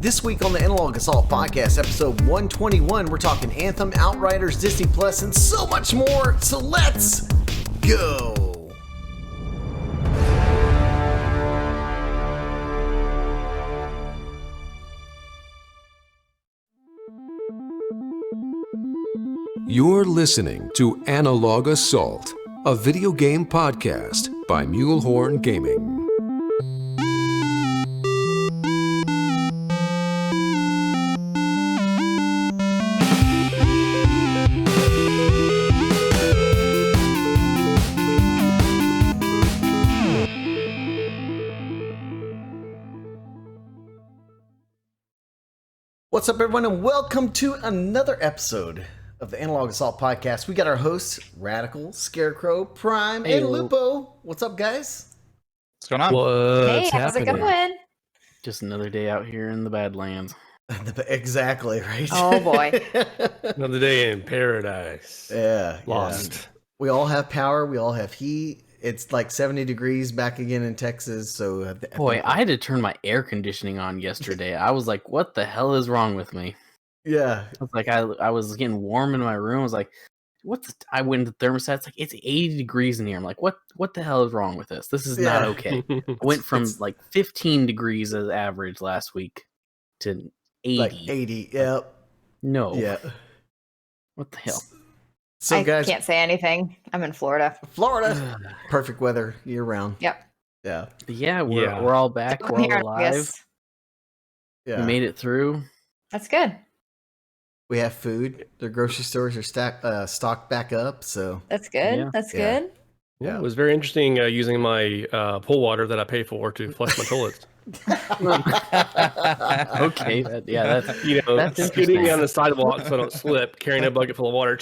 This week on the Analog Assault Podcast, episode 121, we're talking Anthem, Outriders, Disney Plus, and so much more. So let's go. You're listening to Analog Assault, a video game podcast by Mulehorn Gaming. What's up, everyone, and welcome to another episode of the Analog Assault Podcast. We got our hosts, Radical, Scarecrow, Prime, and Lupo. What's up, guys? What's going on? Hey, how's it going? Just another day out here in the Badlands. Exactly, right? Oh, boy. Another day in paradise. Yeah. Lost. We all have power. We all have heat. It's like 70 degrees back again in Texas. So, I had to turn my air conditioning on yesterday. I was like, what the hell is wrong with me? Yeah. I was like, I was getting warm in my room. I was like, I went to the thermostat. It's like, it's 80 degrees in here. I'm like, what the hell is wrong with this? This is not okay. I went from like 15 degrees as average last week to 80. Like 80, yep. No. Yeah. What the hell? So, I guys, can't say anything. I'm in Florida. Florida, perfect weather year round. Yep. Yeah. Yeah, we're all back. I'm We're here, all I alive. guess. Yeah. We made it through. That's good. We have food. The grocery stores are stocked back up. So That's good. Yeah. That's Yeah. good. Yeah, it was very interesting using my pool water that I pay for to flush my toilets. Okay, that's That's scooting on the sidewalk so I don't slip, carrying a bucket full of water.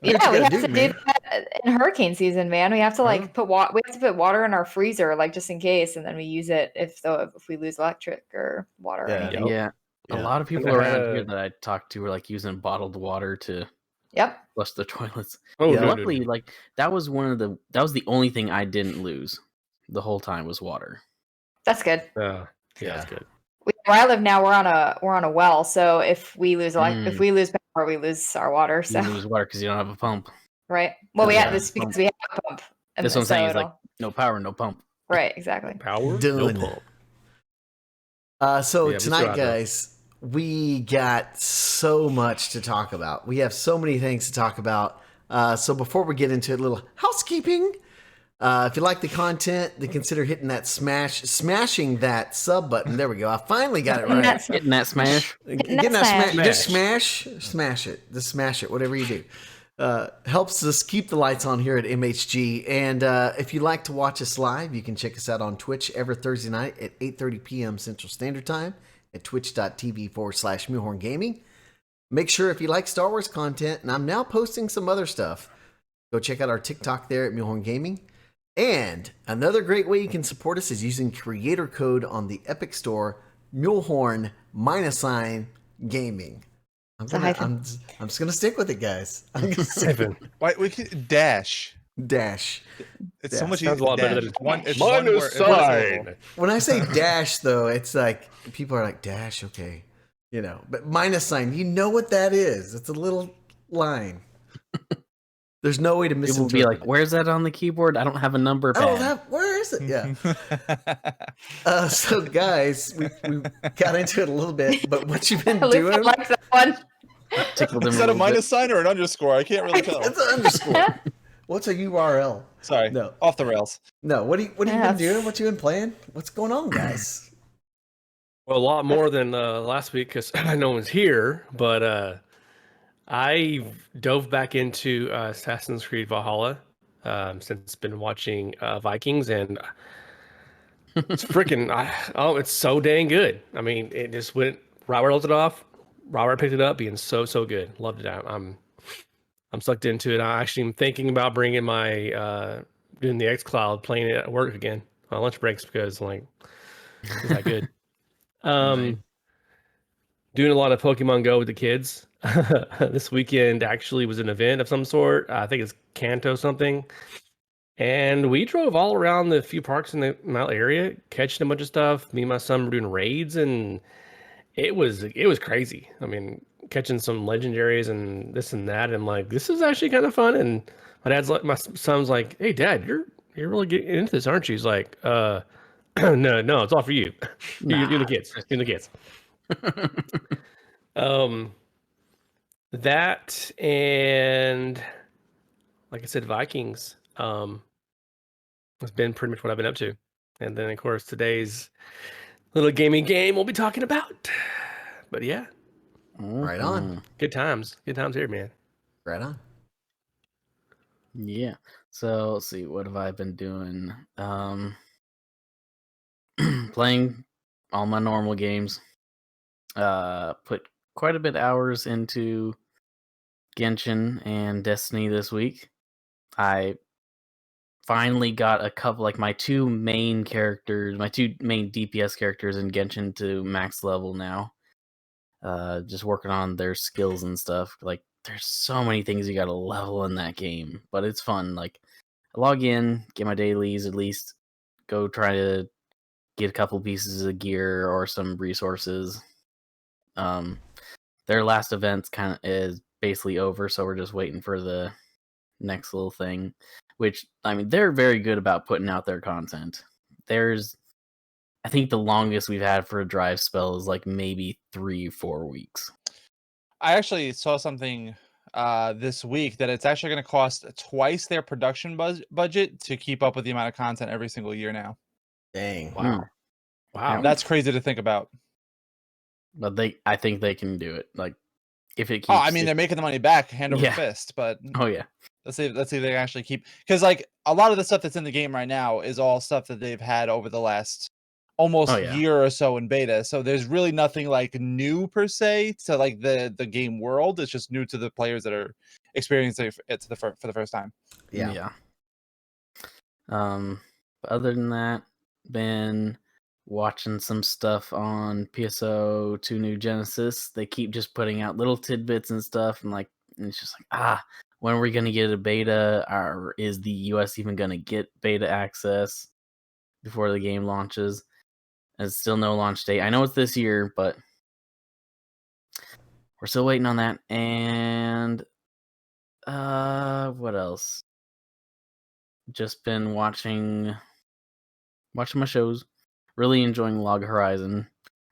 Yeah, we have do, to do man. that in hurricane season, man. We have to put water in our freezer, like just in case, and then we use it if we lose electric or water. Or Yeah. anything. Yeah. A lot of people around here that I talked to were like using bottled water to Yep. flush the toilets. Oh, Yeah. no, Luckily, like that was the only thing I didn't lose the whole time was water. That's good. yeah, that's good. Where I live now, we're on a well, so if we lose if we lose power, we lose our water. So You lose water because you don't have a pump. right. Well, we Yeah. have this because we have a pump. And That's what I'm so saying. It's like it'll- no power, no pump. right, exactly. Power? Done. No pump. So Yeah, we still tonight, have that. guys, we got so much to talk about. We have so many things to talk about. So before we get into it, a little housekeeping. If you like the content, then consider hitting that smashing that sub button. There we go. I finally got it right. Hitting that smash. Getting that that smash. just smash it. Just smash it. Whatever you do. Helps us keep the lights on here at MHG. And if you like to watch us live, you can check us out on Twitch every Thursday night at 8:30 p.m. Central Standard Time at twitch.tv/Mulehorn Gaming. Make sure if you like Star Wars content, and I'm now posting some other stuff, go check out our TikTok there at Mulehorn Gaming. And another great way you can support us is using creator code on the Epic Store, Mulehorn -gaming. I'm just gonna stick with it, guys. I'm gonna stick with Why we could dash? dash. It's so much Sounds easier. a lot better than It's one minus word. sign. When I say dash, though, it's like people are like dash, okay, but minus sign. You know what that is? It's a little line. There's no way to People misinterpret. will be like, "Where's that on the keyboard? I don't have a number pad." Oh, where is it? Yeah. So, guys, we got into it a little bit, but what you've been Luke doing? likes that one. Tickled him Is a that a little bit. minus sign or an underscore? I can't really tell. It's an underscore. What's a URL? Sorry. No. Off the rails. No. What have you been Yes. doing? What you been playing? What's going on, guys? Well, a lot more than last week because no one's here, but I dove back into Assassin's Creed Valhalla since been watching Vikings, and it's freaking it's so dang good. I mean, it just went right where I left it off. Robert picked it up, being so good. Loved it. I'm sucked into it. I actually am thinking about bringing my doing the XCloud, playing it at work again on lunch breaks because it's that good. Doing a lot of Pokemon Go with the kids. This weekend actually was an event of some sort. I think it's Kanto something. And we drove all around the few parks in the Mount area, catching a bunch of stuff. Me and my son were doing raids, and it was crazy. I mean, catching some legendaries and this and that, and like this is actually kind of fun. And my son's like, "Hey, Dad, you're really getting into this, aren't you?" He's like, no, it's all for you. You're the kids. You're the kids." That and like I said, Vikings. Has been pretty much what I've been up to. And then of course today's little gaming game we'll be talking about. But yeah. Right on. Good times. Good times here, man. Right on. Yeah. So let's see, what have I been doing? Playing all my normal games. Put quite a bit two into Genshin and Destiny this week. I finally got a couple, like my two main DPS characters in Genshin to max level now. Just working on their skills and stuff. Like there's so many things you gotta level in that game, but it's fun. Like I log in, get my dailies, at least go try to get a couple pieces of gear or some resources. Their last event's kind of is basically over, so we're just waiting for the next little thing, which I mean they're very good about putting out their content. I think the longest we've had for a drive spell is like maybe 3-4 weeks. I actually saw something this week that it's actually going to cost twice their production budget to keep up with the amount of content every single year now. Dang. Wow. Wow. That's crazy to think about. But I think they can do it. Like if it keeps. Oh, I mean, they're making the money back hand over fist, but oh yeah. Let's see if they can actually keep, because like a lot of the stuff that's in the game right now is all stuff that they've had over the last almost year or so in beta. So there's really nothing like new per se to like the game world. It's just new to the players that are experiencing it for the first time. Yeah. But other than that, been watching some stuff on PSO 2 New Genesis. They keep just putting out little tidbits and stuff, and like it's just like when are we gonna get a beta, or is the US even gonna get beta access before the game launches? There's still no launch date. I know it's this year, but we're still waiting on that. And what else? Just been watching my shows. Really enjoying Log Horizon.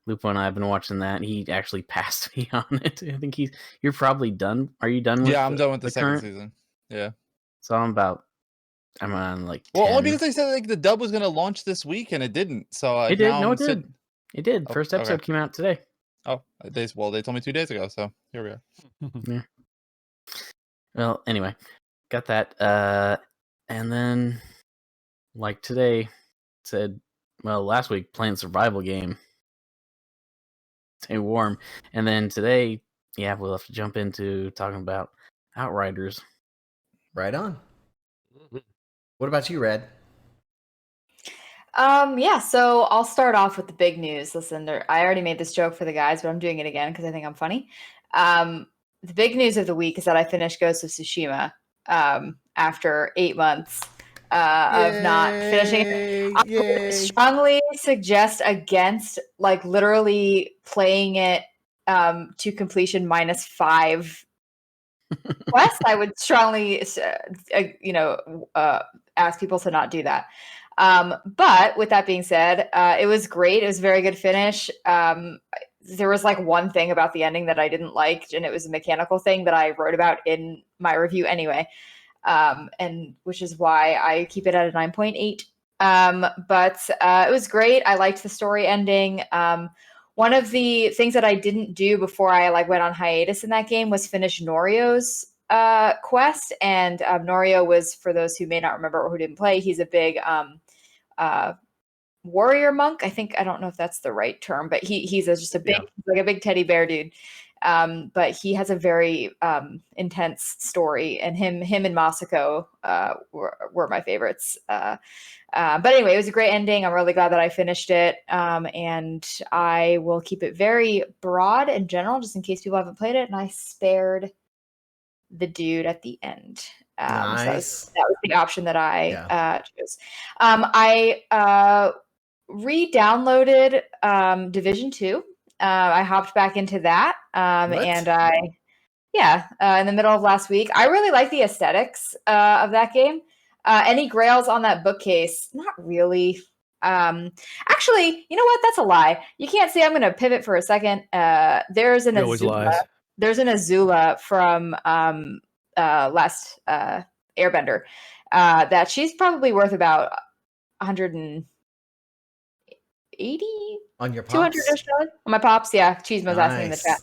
Lupo and I have been watching that. He actually passed me on it. I think you're probably done. Are you done with I'm done with the second current season. Yeah. So I'm on like 10. Well, only because they said like the dub was going to launch this week and it didn't. So it did. No, it did. It did. Oh, First episode came out today. Oh, they told me 2 days ago. So here we are. Yeah. Well, anyway, got that. And then like today said, well, last week playing survival game. Stay warm. And then today, we'll have to jump into talking about Outriders. Right on. What about you, Red? So I'll start off with the big news. Listen, I already made this joke for the guys, but I'm doing it again because I think I'm funny. The big news of the week is that I finished Ghost of Tsushima after 8 months of not finishing it. I would strongly suggest against like literally playing it to completion -5 quests. I would strongly ask people to not do that. But with that being said, it was great. It was a very good finish. There was like one thing about the ending that I didn't like, and it was a mechanical thing that I wrote about in my review anyway. And which is why I keep it at a 9.8. But it was great. I liked the story ending. One of the things that I didn't do before I went on hiatus in that game was finish Norio's quest. And Norio was, for those who may not remember or who didn't play, he's a big warrior monk. I don't know if that's the right term, but he's just a big a big teddy bear dude. But he has a very intense story, and him and Masako were my favorites. But anyway, it was a great ending. I'm really glad that I finished it. And I will keep it very broad and general, just in case people haven't played it. And I spared the dude at the end. So Nice. that was the option that I chose. I re-downloaded Division 2. I hopped back into that, and in the middle of last week. I really like the aesthetics of that game. Any grails on that bookcase? Not really. Actually, you know what? That's a lie. You can't see. I'm going to pivot for a second. There's an Azula. There's an Azula from last Airbender that she's probably worth about 180 on your pops? 200-ish on my pops. Yeah, Cheesemo's asking in the chat.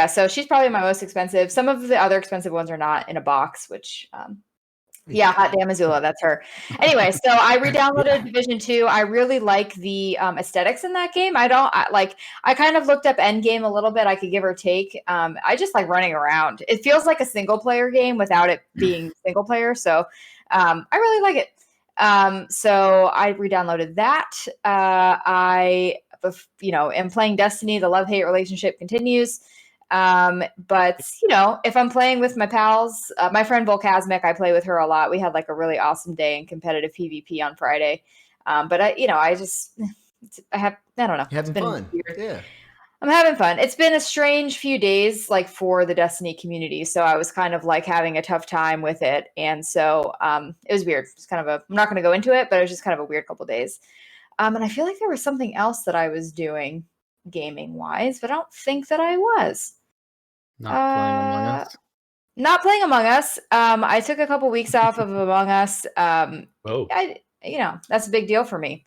So she's probably my most expensive. Some of the other expensive ones are not in a box, which hot damn Azula, that's her. Anyway, so I re-downloaded Division 2. I really like the aesthetics in that game. I kind of looked up Endgame a little bit. I could give or take. I just like running around. It feels like a single player game without it being single player. So I really like it. So I re-downloaded that. I am playing Destiny. The love-hate relationship continues. But if I'm playing with my pals, my friend Volcasmic, I play with her a lot. We had like a really awesome day in competitive PvP on Friday. But I don't know. You're having fun. Weird. Yeah. I'm having fun. It's been a strange few days, like for the Destiny community. So I was kind of like having a tough time with it. And so, it was weird. It's kind of I'm not going to go into it, but it was just kind of a weird couple days. And I feel like there was something else that I was doing gaming wise, but I don't think that I was. Not playing Among Us. Not playing Among Us. I took a couple weeks off of Among Us. That's a big deal for me.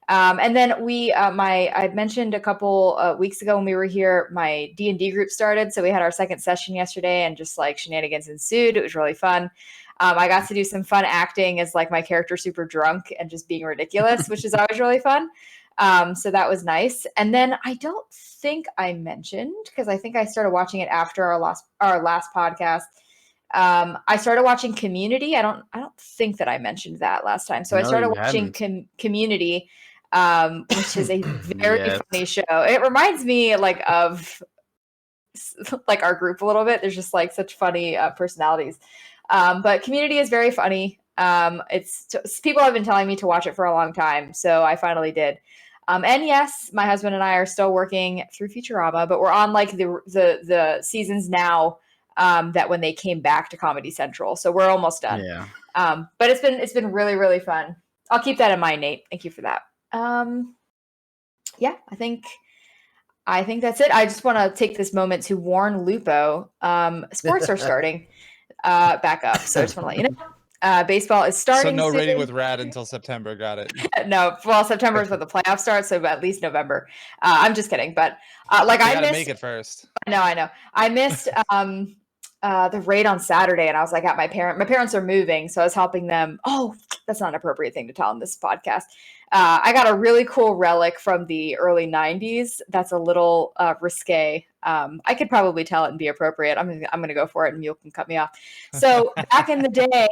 And then I mentioned a couple weeks ago when we were here, my D&D group started. So we had our second session yesterday, and just like shenanigans ensued. It was really fun. I got to do some fun acting as like my character super drunk and just being ridiculous, which is always really fun. So that was nice. And then I don't think I mentioned, because I think I started watching it after our last podcast. I started watching Community. I don't think that I mentioned that last time. So I started watching Community, which is a very funny show. It reminds me like of like our group a little bit. There's just like such funny personalities. But Community is very funny. People have been telling me to watch it for a long time, so I finally did. And yes, my husband and I are still working through Futurama, but we're on like the seasons now that when they came back to Comedy Central, so we're almost done. Yeah. But it's been really, really fun. I'll keep that in mind, Nate. Thank you for that. I think that's it. I just want to take this moment to warn Lupo. Sports are starting back up, so I just want to let you know. Baseball is starting. So no soon. rating with Rad until September. Got it. No, well, September is when the playoffs start, so at least November. I'm just kidding, but I missed. Make it first. I know. I missed the raid on Saturday, and I was like at my parents are moving, so I was helping them. Oh, that's not an appropriate thing to tell in this podcast. I got a really cool relic from the early 90s. That's a little risque. I could probably tell it and be appropriate. I'm gonna go for it, and Mule can cut me off. So back in the day,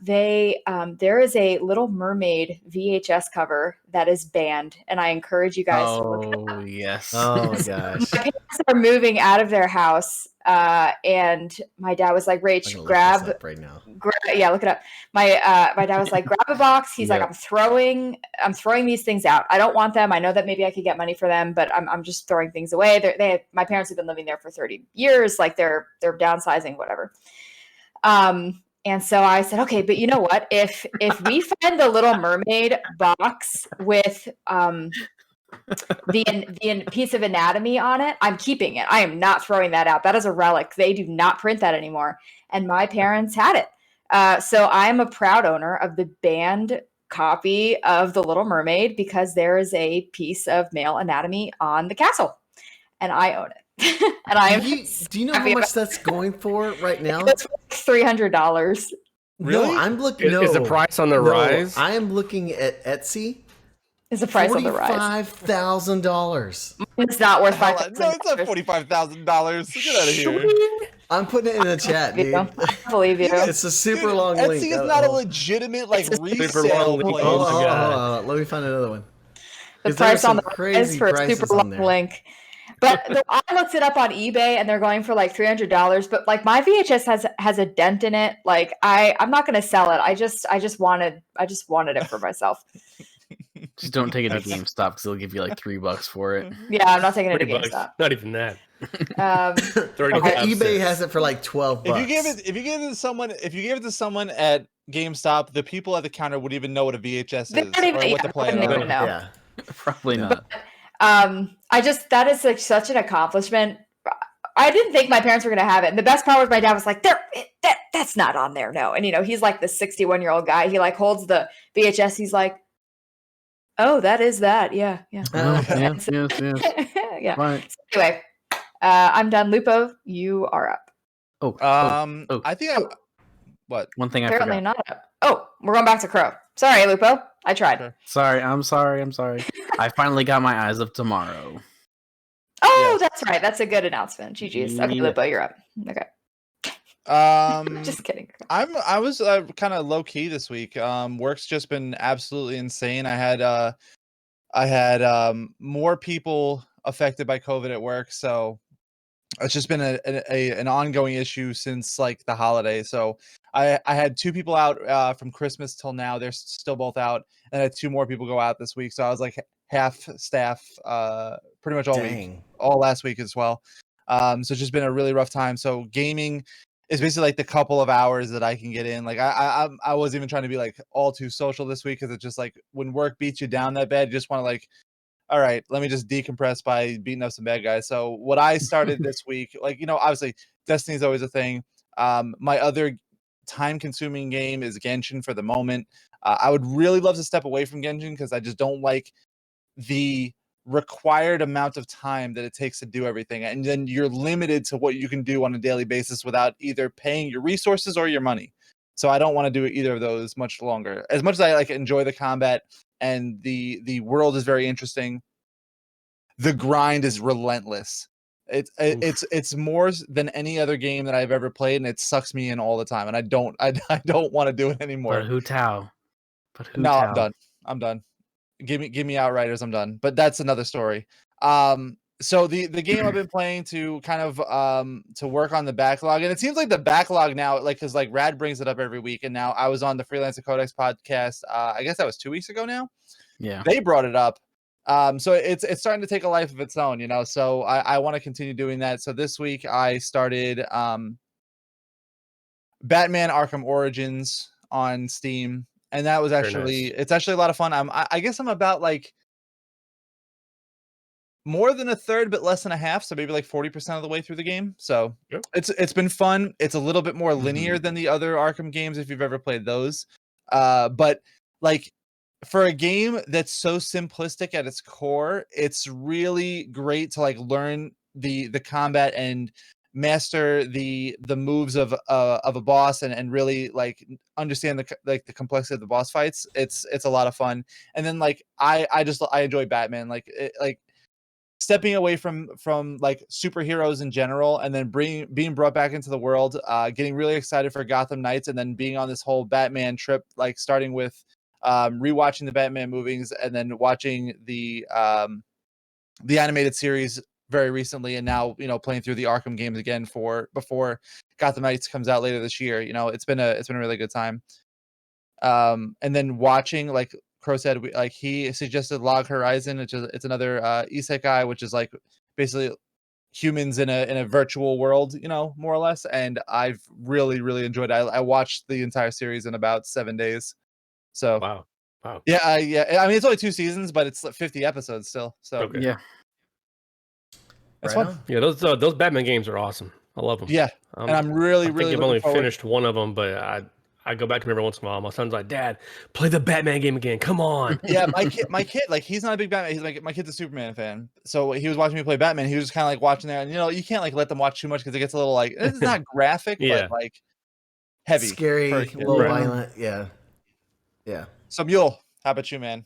there is a Little Mermaid VHS cover that is banned, and I encourage you guys to look it up. Yes. Oh my gosh. My parents are moving out of their house, and my dad was like, "Rach, grab right now." Yeah, look it up. My dad was like, "Grab a box." He's like, "I'm throwing these things out. I don't want them. I know that maybe I could get money for them, but I'm just throwing things away." My parents have been living there for 30 years. Like they're downsizing, whatever. And so I said, okay, but you know what? If we find the Little Mermaid box with the piece of anatomy on it, I'm keeping it. I am not throwing that out. That is a relic. They do not print that anymore. And my parents had it. So I am a proud owner of the banned copy of the Little Mermaid because there is a piece of male anatomy on the castle, and I own it. And I am. Do you know how much that's going for right now? It's $300. Really? No, I'm looking. Is the price on the rise? I am looking at Etsy. Is the price on the rise? $45,000. It's not worth $5,000. No, it's not $45,000. Get out of here. I'm putting it in the chat, dude. I believe you. It's a super long link. Etsy is not a legitimate resale place. Hold on. Let me find another one. The price on the rise for a super long link. But I looked it up on eBay, and they're going for like $300. But like my VHS has a dent in it. Like I'm not gonna sell it. I just wanted it for myself. Just don't take it to GameStop because they'll give you like $3 for it. Yeah, I'm not taking it to $3. GameStop. Not even that. eBay has it for like $12. If you give it to someone at GameStop, the people at the counter would even know what a VHS is or what to play on. Even know. Yeah, Probably not. That is like such an accomplishment. I didn't think my parents were going to have it. And the best part was my dad was like, that's not on there. No. And he's like the 61-year-old guy. He like holds the VHS. He's like, oh, that is that. Yeah. Yeah. Yes. Yeah. Right. So anyway, I'm done. Lupo, you are up. I think what? One thing I Apparently forgot. not up. Oh, we're going back to Crow. Sorry, Lupo. I tried. Sure. Sorry. I'm sorry. I finally got my Eyes of Tomorrow. Oh, that's right. That's a good announcement. GG's. Okay, Yeah. Lupo, you're up. Okay. Just kidding. I was kind of low key this week. Work's just been absolutely insane. I had more people affected by COVID at work, so it's just been an ongoing issue since like the holiday. So I had 2 people out from Christmas till now. They're still both out, and I had 2 more people go out this week. So I was like half staff pretty much all week, all last week as well. So it's just been a really rough time. So gaming is basically like the couple of hours that I can get in. Like I wasn't even trying to be like all too social this week because it's just like when work beats you down that bad, you just want to like, all right, let me just decompress by beating up some bad guys. So what I started this week, like, obviously Destiny's always a thing. My other time-consuming game is Genshin for the moment. I would really love to step away from Genshin because I just don't like the required amount of time that it takes to do everything. And then you're limited to what you can do on a daily basis without either paying your resources or your money. So I don't want to do either of those much longer. As much as I like enjoy the combat and the world is very interesting, the grind is relentless. It's more than any other game that I've ever played, and it sucks me in all the time. And I don't want to do it anymore. But Hu Tao. No, I'm done. Give me Outriders. I'm done. But that's another story. So the game I've been playing to kind of to work on the backlog, and it seems like the backlog now, like because like Rad brings it up every week, and now I was on the Freelancer Codex podcast. I guess that was 2 weeks ago now. Yeah, they brought it up. So it's starting to take a life of its own, So I want to continue doing that. So this week I started Batman Arkham Origins on Steam. And that was actually, it's actually a lot of fun. I guess I'm about like more than a third, but less than a half. So maybe like 40% of the way through the game. So it's been fun. It's a little bit more linear than the other Arkham games, if you've ever played those. But like for a game that's so simplistic at its core, it's really great to like learn the combat and master the moves of a boss and really like understand the complexity of the boss fights. It's a lot of fun. And then like I enjoy Batman, like stepping away from like superheroes in general, and then being brought back into the world, getting really excited for Gotham Knights, and then being on this whole Batman trip, like starting with rewatching the Batman movies and then watching the animated series very recently, and now playing through the Arkham games again before Gotham Knights comes out later this year. It's been a really good time. And then watching, like Crow said, like he suggested Log Horizon, which is it's another isekai, which is like basically humans in a virtual world, more or less. And I've really enjoyed it. I watched the entire series in about 7 days. So wow. Yeah. I mean, it's only 2 seasons, but it's 50 episodes still. So okay. Yeah. That's fun. Yeah, those Batman games are awesome. I love them. Yeah, and I'm really I think I've only finished one of them, but I go back to them every once in a while. My son's like, "Dad, play the Batman game again. Come on." Yeah, my kid, like he's not a big Batman. He's like my kid's a Superman fan, so he was watching me play Batman. He was just kind of like watching there, and you can't like let them watch too much because it gets a little like it's not graphic, but like heavy, scary, a little violent. Yeah. So Mule, how about you, man?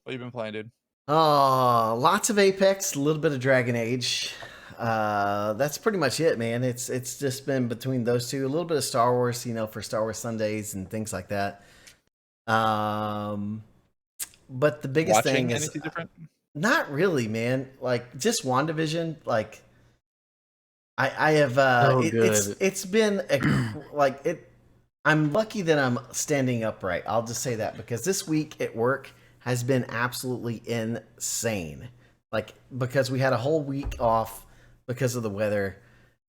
What you been playing, dude? Lots of Apex, a little bit of Dragon Age. That's pretty much it, man. It's just been between those two. A little bit of Star Wars, for Star Wars Sundays and things like that. But the biggest thing is anything different? Not really, man. Like just WandaVision. Like I have. So good. It's been like it. I'm lucky that I'm standing upright. I'll just say that because this week at work has been absolutely insane. Like because we had a whole week off because of the weather,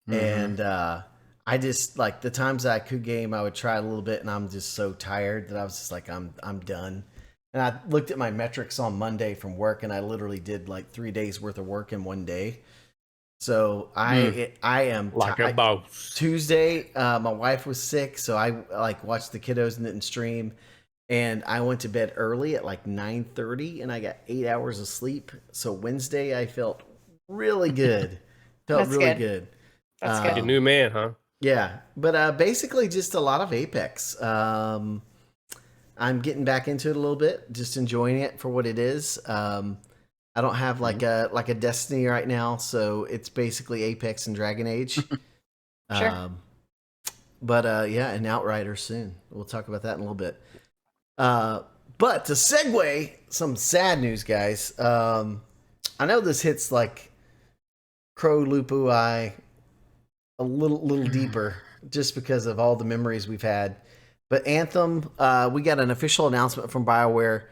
and I just like the times that I could game, I would try a little bit, and I'm just so tired that I was just like, I'm done. And I looked at my metrics on Monday from work, and I literally did like 3 days worth of work in one day. So I am Like a boss. Tuesday, my wife was sick, so I like watched the kiddos and didn't stream. And I went to bed early at like 9:30, and I got 8 hours of sleep. So Wednesday, I felt really good. Felt That's really good. good. That's Like a good. new man, huh? Yeah, but basically just a lot of Apex. I'm getting back into it a little bit, just enjoying it for what it is. I don't have like a Destiny right now, so it's basically Apex and Dragon Age. Sure. But yeah, and Outriders soon. We'll talk about that in a little bit. But to segue, some sad news, guys. I know this hits like Crow Lupu Eye a little deeper, just because of all the memories we've had. But Anthem, we got an official announcement from BioWare,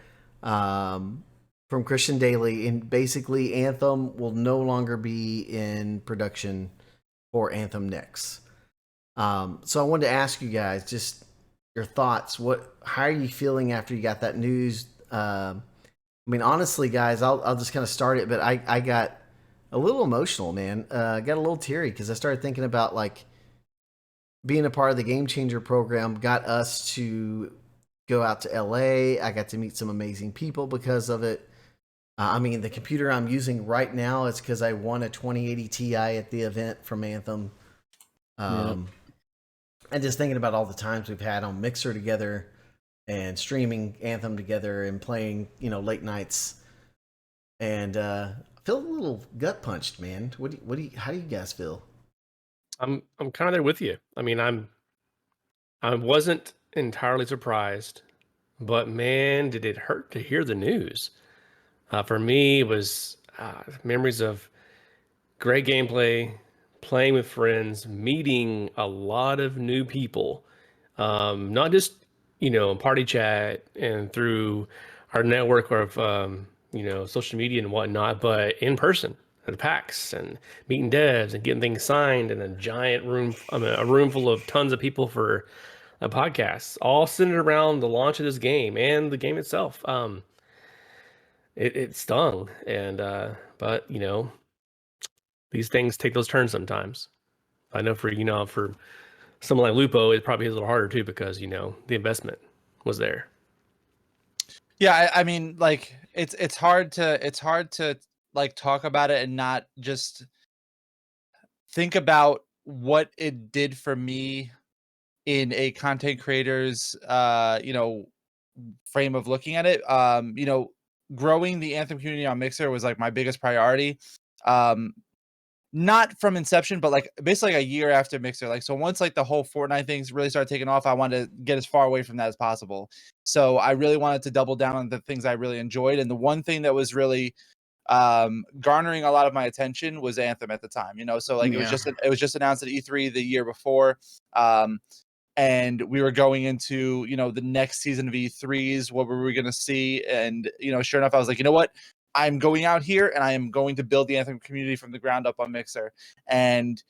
from Christian Daly, and basically Anthem will no longer be in production for Anthem Next. So I wanted to ask you guys just your thoughts. How are you feeling after you got that news? I mean, honestly, guys, I'll just kind of start it, but I got a little emotional, man. I got a little teary because I started thinking about like being a part of the Game Changer program got us to go out to LA. I got to meet some amazing people because of it. I mean, the computer I'm using right now is because I won a 2080 Ti at the event from Anthem. And just thinking about all the times we've had on Mixer together and streaming Anthem together and playing, late nights. And I feel a little gut punched, man. How do you guys feel? I'm kind of there with you. I mean, I wasn't entirely surprised, but man, did it hurt to hear the news. For me, it was memories of great gameplay, playing with friends, meeting a lot of new people, not just party chat and through our network of social media and whatnot, but in person at PAX and meeting devs and getting things signed in a giant room, a room full of tons of people for a podcast, all centered around the launch of this game and the game itself. It stung, and but these things take those turns sometimes. I know for someone like Lupo, it probably is a little harder too because the investment was there. Yeah, I mean, like it's hard to like talk about it and not just think about what it did for me in a content creator's frame of looking at it. Growing the Anthem community on Mixer was like my biggest priority. Not from inception, but like basically like a year after Mixer. Like, so once like the whole Fortnite things really started taking off, I wanted to get as far away from that as possible. So I really wanted to double down on the things I really enjoyed. And the one thing that was really garnering a lot of my attention was Anthem at the time, so like it was just announced at E3 the year before. And we were going into, the next season of E3s, what were we going to see? And, sure enough, I was like, you know what? I'm going out here and I am going to build the Anthem community from the ground up on Mixer. And,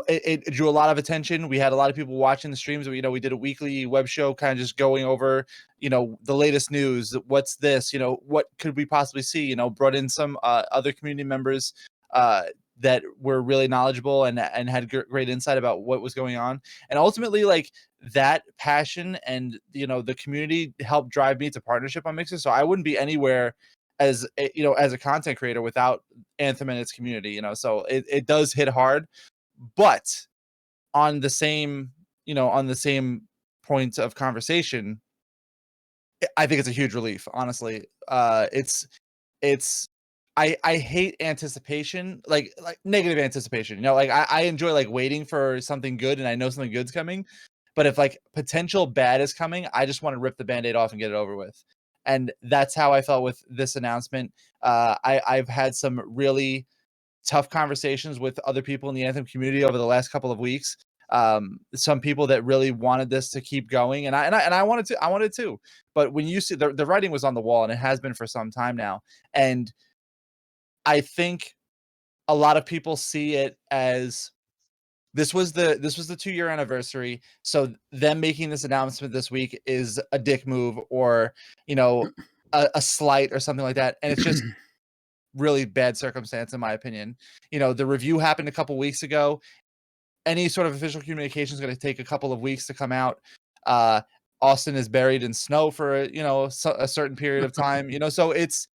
it drew a lot of attention. We had a lot of people watching the streams. We did a weekly web show kind of just going over, the latest news. What's this? What could we possibly see? Brought in some other community members that were really knowledgeable and had great insight about what was going on. And ultimately, like that passion and, the community helped drive me to partnership on Mixer. So I wouldn't be anywhere as a content creator without Anthem and its community, so it does hit hard, but on the same point of conversation, I think it's a huge relief. Honestly, I hate anticipation, like negative anticipation. Like I enjoy like waiting for something good, and I know something good's coming. But if like potential bad is coming, I just want to rip the Band-Aid off and get it over with. And that's how I felt with this announcement. I've had some really tough conversations with other people in the Anthem community over the last couple of weeks. Some people that really wanted this to keep going, and I wanted to. But when you see the writing was on the wall, and it has been for some time now, and I think a lot of people see it as this was the 2-year anniversary, so them making this announcement this week is a dick move, or a slight or something like that, and it's just really bad circumstance in my opinion. The review happened a couple weeks ago. Any sort of official communication is going to take a couple of weeks to come out. Austin is buried in snow for a certain period of time. So it's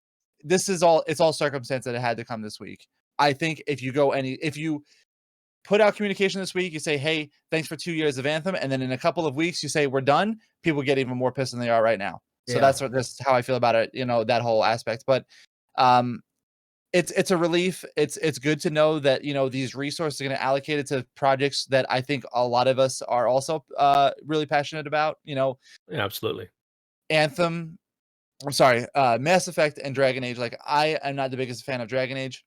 all circumstance that it had to come this week. I think if you put out communication this week, you say, hey, thanks for 2 years of Anthem, and then in a couple of weeks you say we're done, people get even more pissed than they are right now. So that's how I feel about it, that whole aspect. But it's a relief. It's good to know that these resources are going to allocate it to projects that I think a lot of us are also really passionate about. Yeah, absolutely. Anthem, Mass Effect and Dragon Age. Like, I am not the biggest fan of Dragon Age,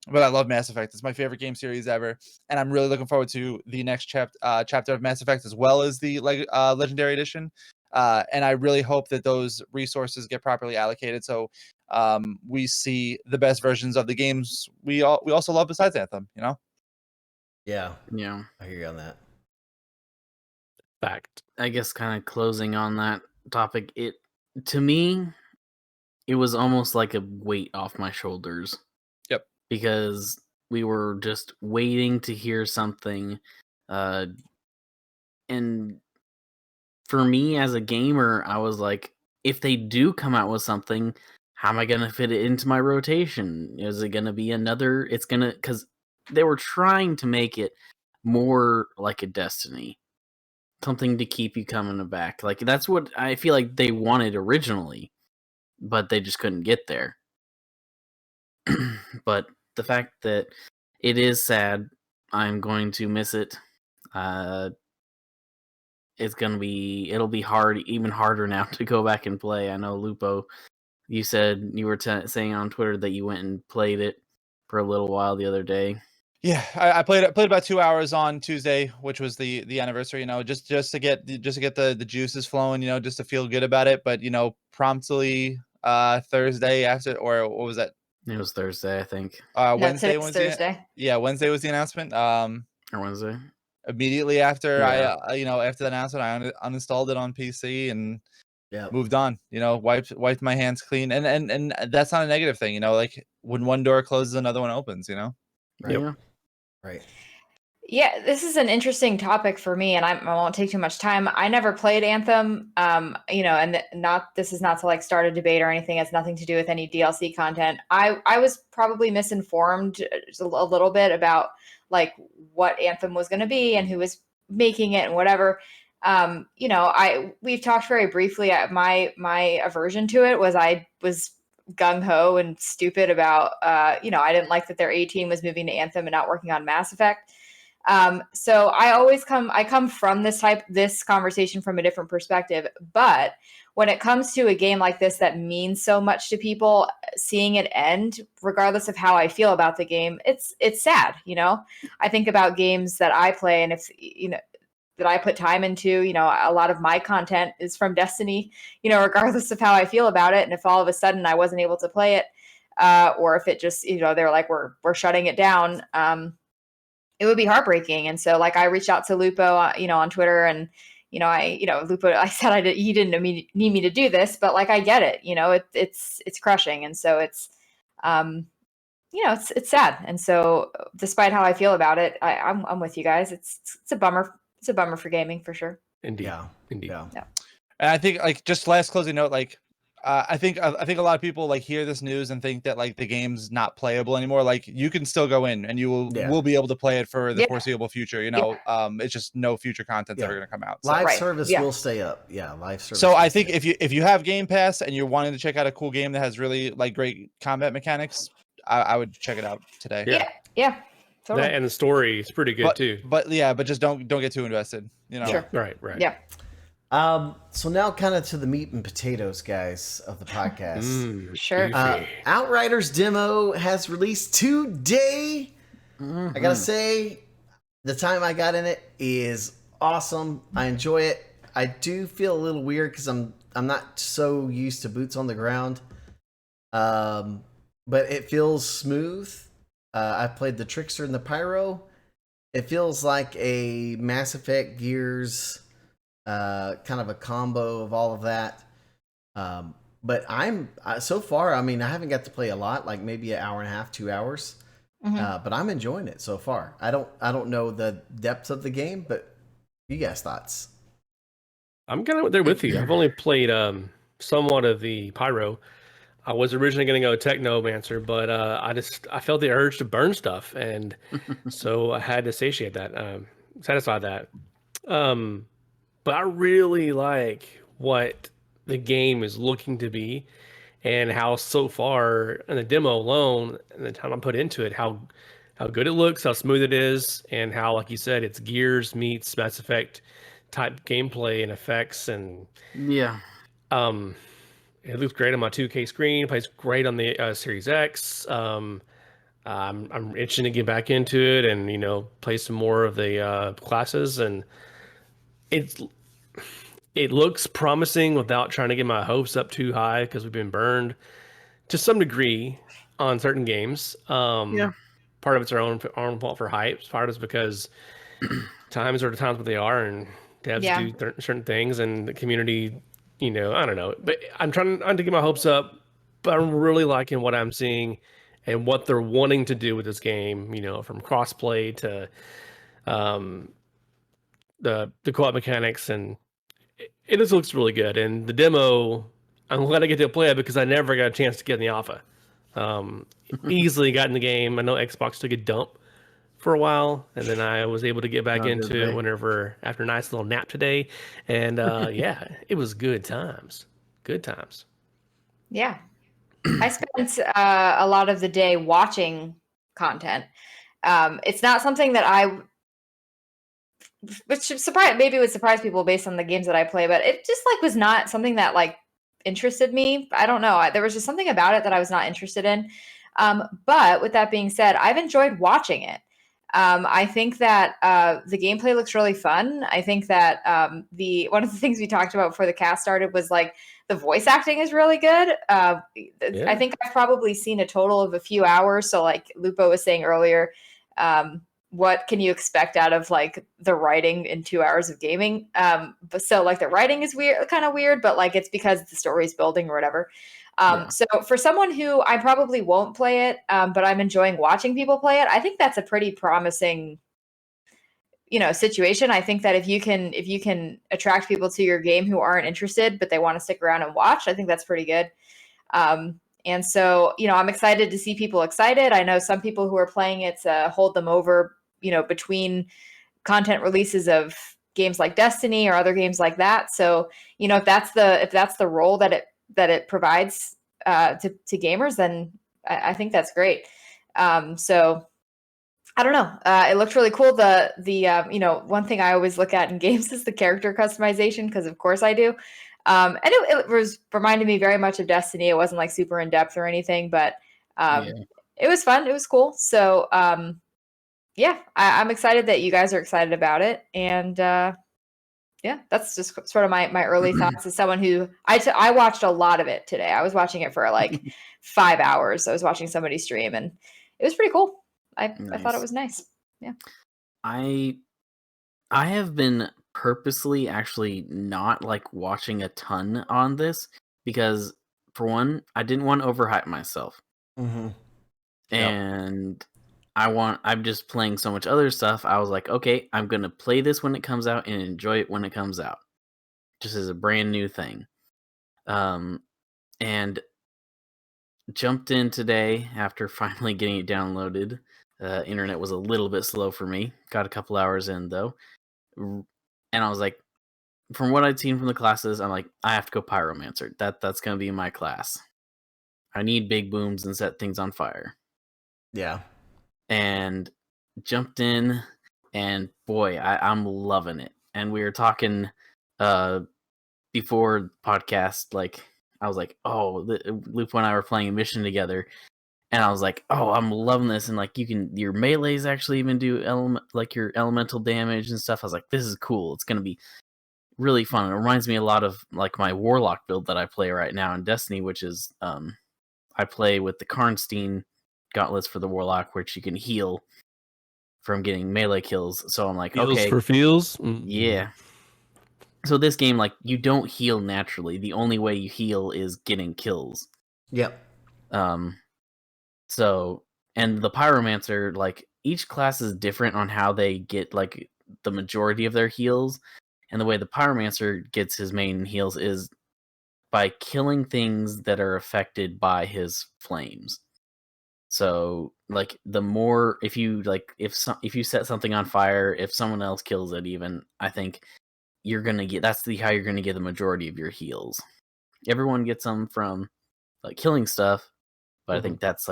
but I love Mass Effect. It's my favorite game series ever, and I'm really looking forward to the next chapter of Mass Effect, as well as the Legendary Edition. And I really hope that those resources get properly allocated, so we see the best versions of the games we also love besides Anthem. Yeah, Yeah. I hear you on that. Fact. I guess kind of closing on that topic, to me, it was almost like a weight off my shoulders. Yep. Because we were just waiting to hear something, and for me as a gamer, I was like, if they do come out with something, how am I going to fit it into my rotation? Is it going to be another? Because they were trying to make it more like a Destiny, something to keep you coming back. Like, that's what I feel like they wanted originally, but they just couldn't get there. But the fact that it is sad, I'm going to miss it. It'll be hard, even harder now to go back and play. I know, Lupo, you said you were saying on Twitter that you went and played it for a little while the other day. Yeah, I played about 2 hours on Tuesday, which was the anniversary. Just to get the juices flowing. Just to feel good about it. But promptly Thursday after, or what was that? It was Thursday, I think. Wednesday was Thursday. Wednesday was the announcement. Or Wednesday. Immediately after Yeah. after the announcement, I uninstalled it on PC and Yeah, moved on. Wiped my hands clean, and that's not a negative thing. Like, when one door closes, another one opens. right. Yeah. Right. Yeah, this is an interesting topic for me, and I won't take too much time. I never played Anthem, and this is not to like start a debate or anything. It's nothing to do with any DLC content. I was probably misinformed a little bit about like what Anthem was going to be and who was making it and whatever. We've talked very briefly. My aversion to it was I was gung ho and stupid about I didn't like that their A team was moving to Anthem and not working on Mass Effect. So I come from this conversation from a different perspective. But when it comes to a game like this that means so much to people, seeing it end, regardless of how I feel about the game, it's sad. I think about games that I play, and if that I put time into, a lot of my content is from Destiny, regardless of how I feel about it. And if all of a sudden I wasn't able to play it, or if it just, they're like, we're shutting it down, it would be heartbreaking. And so like, I reached out to Lupo, on Twitter, and, Lupo, I said, he didn't need me to do this, but like, I get it, it's crushing. And so it's sad. And so despite how I feel about it, I'm with you guys. It's a bummer. It's a bummer for gaming for sure. Indeed. Yeah. Indeed. Yeah. And I think, like, just last closing note, like, I think a lot of people like hear this news and think that like the game's not playable anymore. Like, you can still go in and you will be able to play it for the foreseeable future. It's just no future content's ever going to come out. So. Live service will stay up. Yeah, live service. So I think if you have Game Pass and you're wanting to check out a cool game that has really like great combat mechanics, I would check it out today. Yeah. Totally. That and the story is pretty good too. But just don't get too invested. Sure. Right. Yeah. So now kind of to the meat and potatoes, guys, of the podcast. Sure. Outriders demo has released today. I gotta say, the time I got in it is awesome. I enjoy it. I do feel a little weird because I'm not so used to boots on the ground. But it feels smooth. I played the Trickster and the Pyro. It feels like a Mass Effect Gears, kind of a combo of all of that. But so far, I mean, I haven't got to play a lot, like maybe an hour and a half, 2 hours. But I'm enjoying it so far. I don't know the depth of the game, but you guys' thoughts? I'm kind of there with you. I've only played somewhat of the Pyro. I was originally going to go Technomancer, but I felt the urge to burn stuff, and so I had to satisfy that. But I really like what the game is looking to be, and how so far in the demo alone, and the time I put into it, how good it looks, how smooth it is, and how, like you said, it's Gears meets Mass Effect type gameplay and effects, and Yeah. it looks great on my 2K screen. It plays great on the Series X. I'm itching to get back into it and play some more of the classes, and it looks promising without trying to get my hopes up too high because we've been burned to some degree on certain games. Yeah. Part of it's our own fault for hype. Part is because times are the times what they are, and devs do certain things, and the community, I don't know. But I'm trying not to get my hopes up, but I'm really liking what I'm seeing and what they're wanting to do with this game, from crossplay to the co-op mechanics, and it just looks really good. And the demo, I'm glad I get to play it because I never got a chance to get in the alpha. Easily got in the game. I know Xbox took a dump for a while, and then I was able to get back into it whenever after a nice little nap today. And yeah, it was good times. Good times. Yeah. I spent a lot of the day watching content. It's not something that which maybe would surprise people based on the games that I play, but it just was not something that interested me. I don't know. There was just something about it that I was not interested in. But with that being said, I've enjoyed watching it. I think that the gameplay looks really fun. I think that one of the things we talked about before the cast started was the voice acting is really good. I think I've probably seen a total of a few hours. So Lupo was saying earlier, what can you expect out of the writing in 2 hours of gaming? But so the writing is kind of weird, but it's because the story's building or whatever. So for someone who I probably won't play it, but I'm enjoying watching people play it, I think that's a pretty promising, situation. I think that if you can attract people to your game who aren't interested, but they want to stick around and watch, I think that's pretty good. And so, I'm excited to see people excited. I know some people who are playing it to hold them over, between content releases of games like Destiny or other games like that. So, if that's the role that it provides to gamers, then I think that's great. So I don't know. It looked really cool. The one thing I always look at in games is the character customization, because of course I do. And it was reminded me very much of Destiny. It wasn't super in depth or anything, but it was fun. It was cool. So yeah, I'm excited that you guys are excited about it. And yeah, that's just sort of my early thoughts as someone who I watched a lot of it today. I was watching it for 5 hours. I was watching somebody stream, and it was pretty cool. I thought it was nice. Yeah. I have been purposely actually not watching a ton on this because, for one, I didn't want to overhype myself. Mm-hmm. And I'm just playing so much other stuff. I was like, okay, I'm going to play this when it comes out and enjoy it when it comes out. Just as a brand new thing. And jumped in today after finally getting it downloaded. Internet was a little bit slow for me. Got a couple hours in though. And I was like, from what I'd seen from the classes, I'm like, I have to go Pyromancer. That's going to be my class. I need big booms and set things on fire. Yeah. And jumped in, and boy, I'm loving it. And we were talking before podcast, like I was like, oh, Lupo and I were playing a mission together, and I was like, oh, I'm loving this, and like your melees actually even do your elemental damage and stuff. I was like, this is cool. It's gonna be really fun. It reminds me a lot of like my Warlock build that I play right now in Destiny, which is I play with the Karnstein gauntlets for the Warlock, which you can heal from getting melee kills. So I'm like, feels okay, for feels. yeah. So this game, like, you don't heal naturally. The only way you heal is getting kills. Yep. So, and the Pyromancer, like, each class is different on how they get like the majority of their heals. And the way the Pyromancer gets his main heals is by killing things that are affected by his flames. So, like, the more if you if you set something on fire, if someone else kills it, even I think you're gonna get how you're gonna get the majority of your heals. Everyone gets them from like killing stuff, but I think that's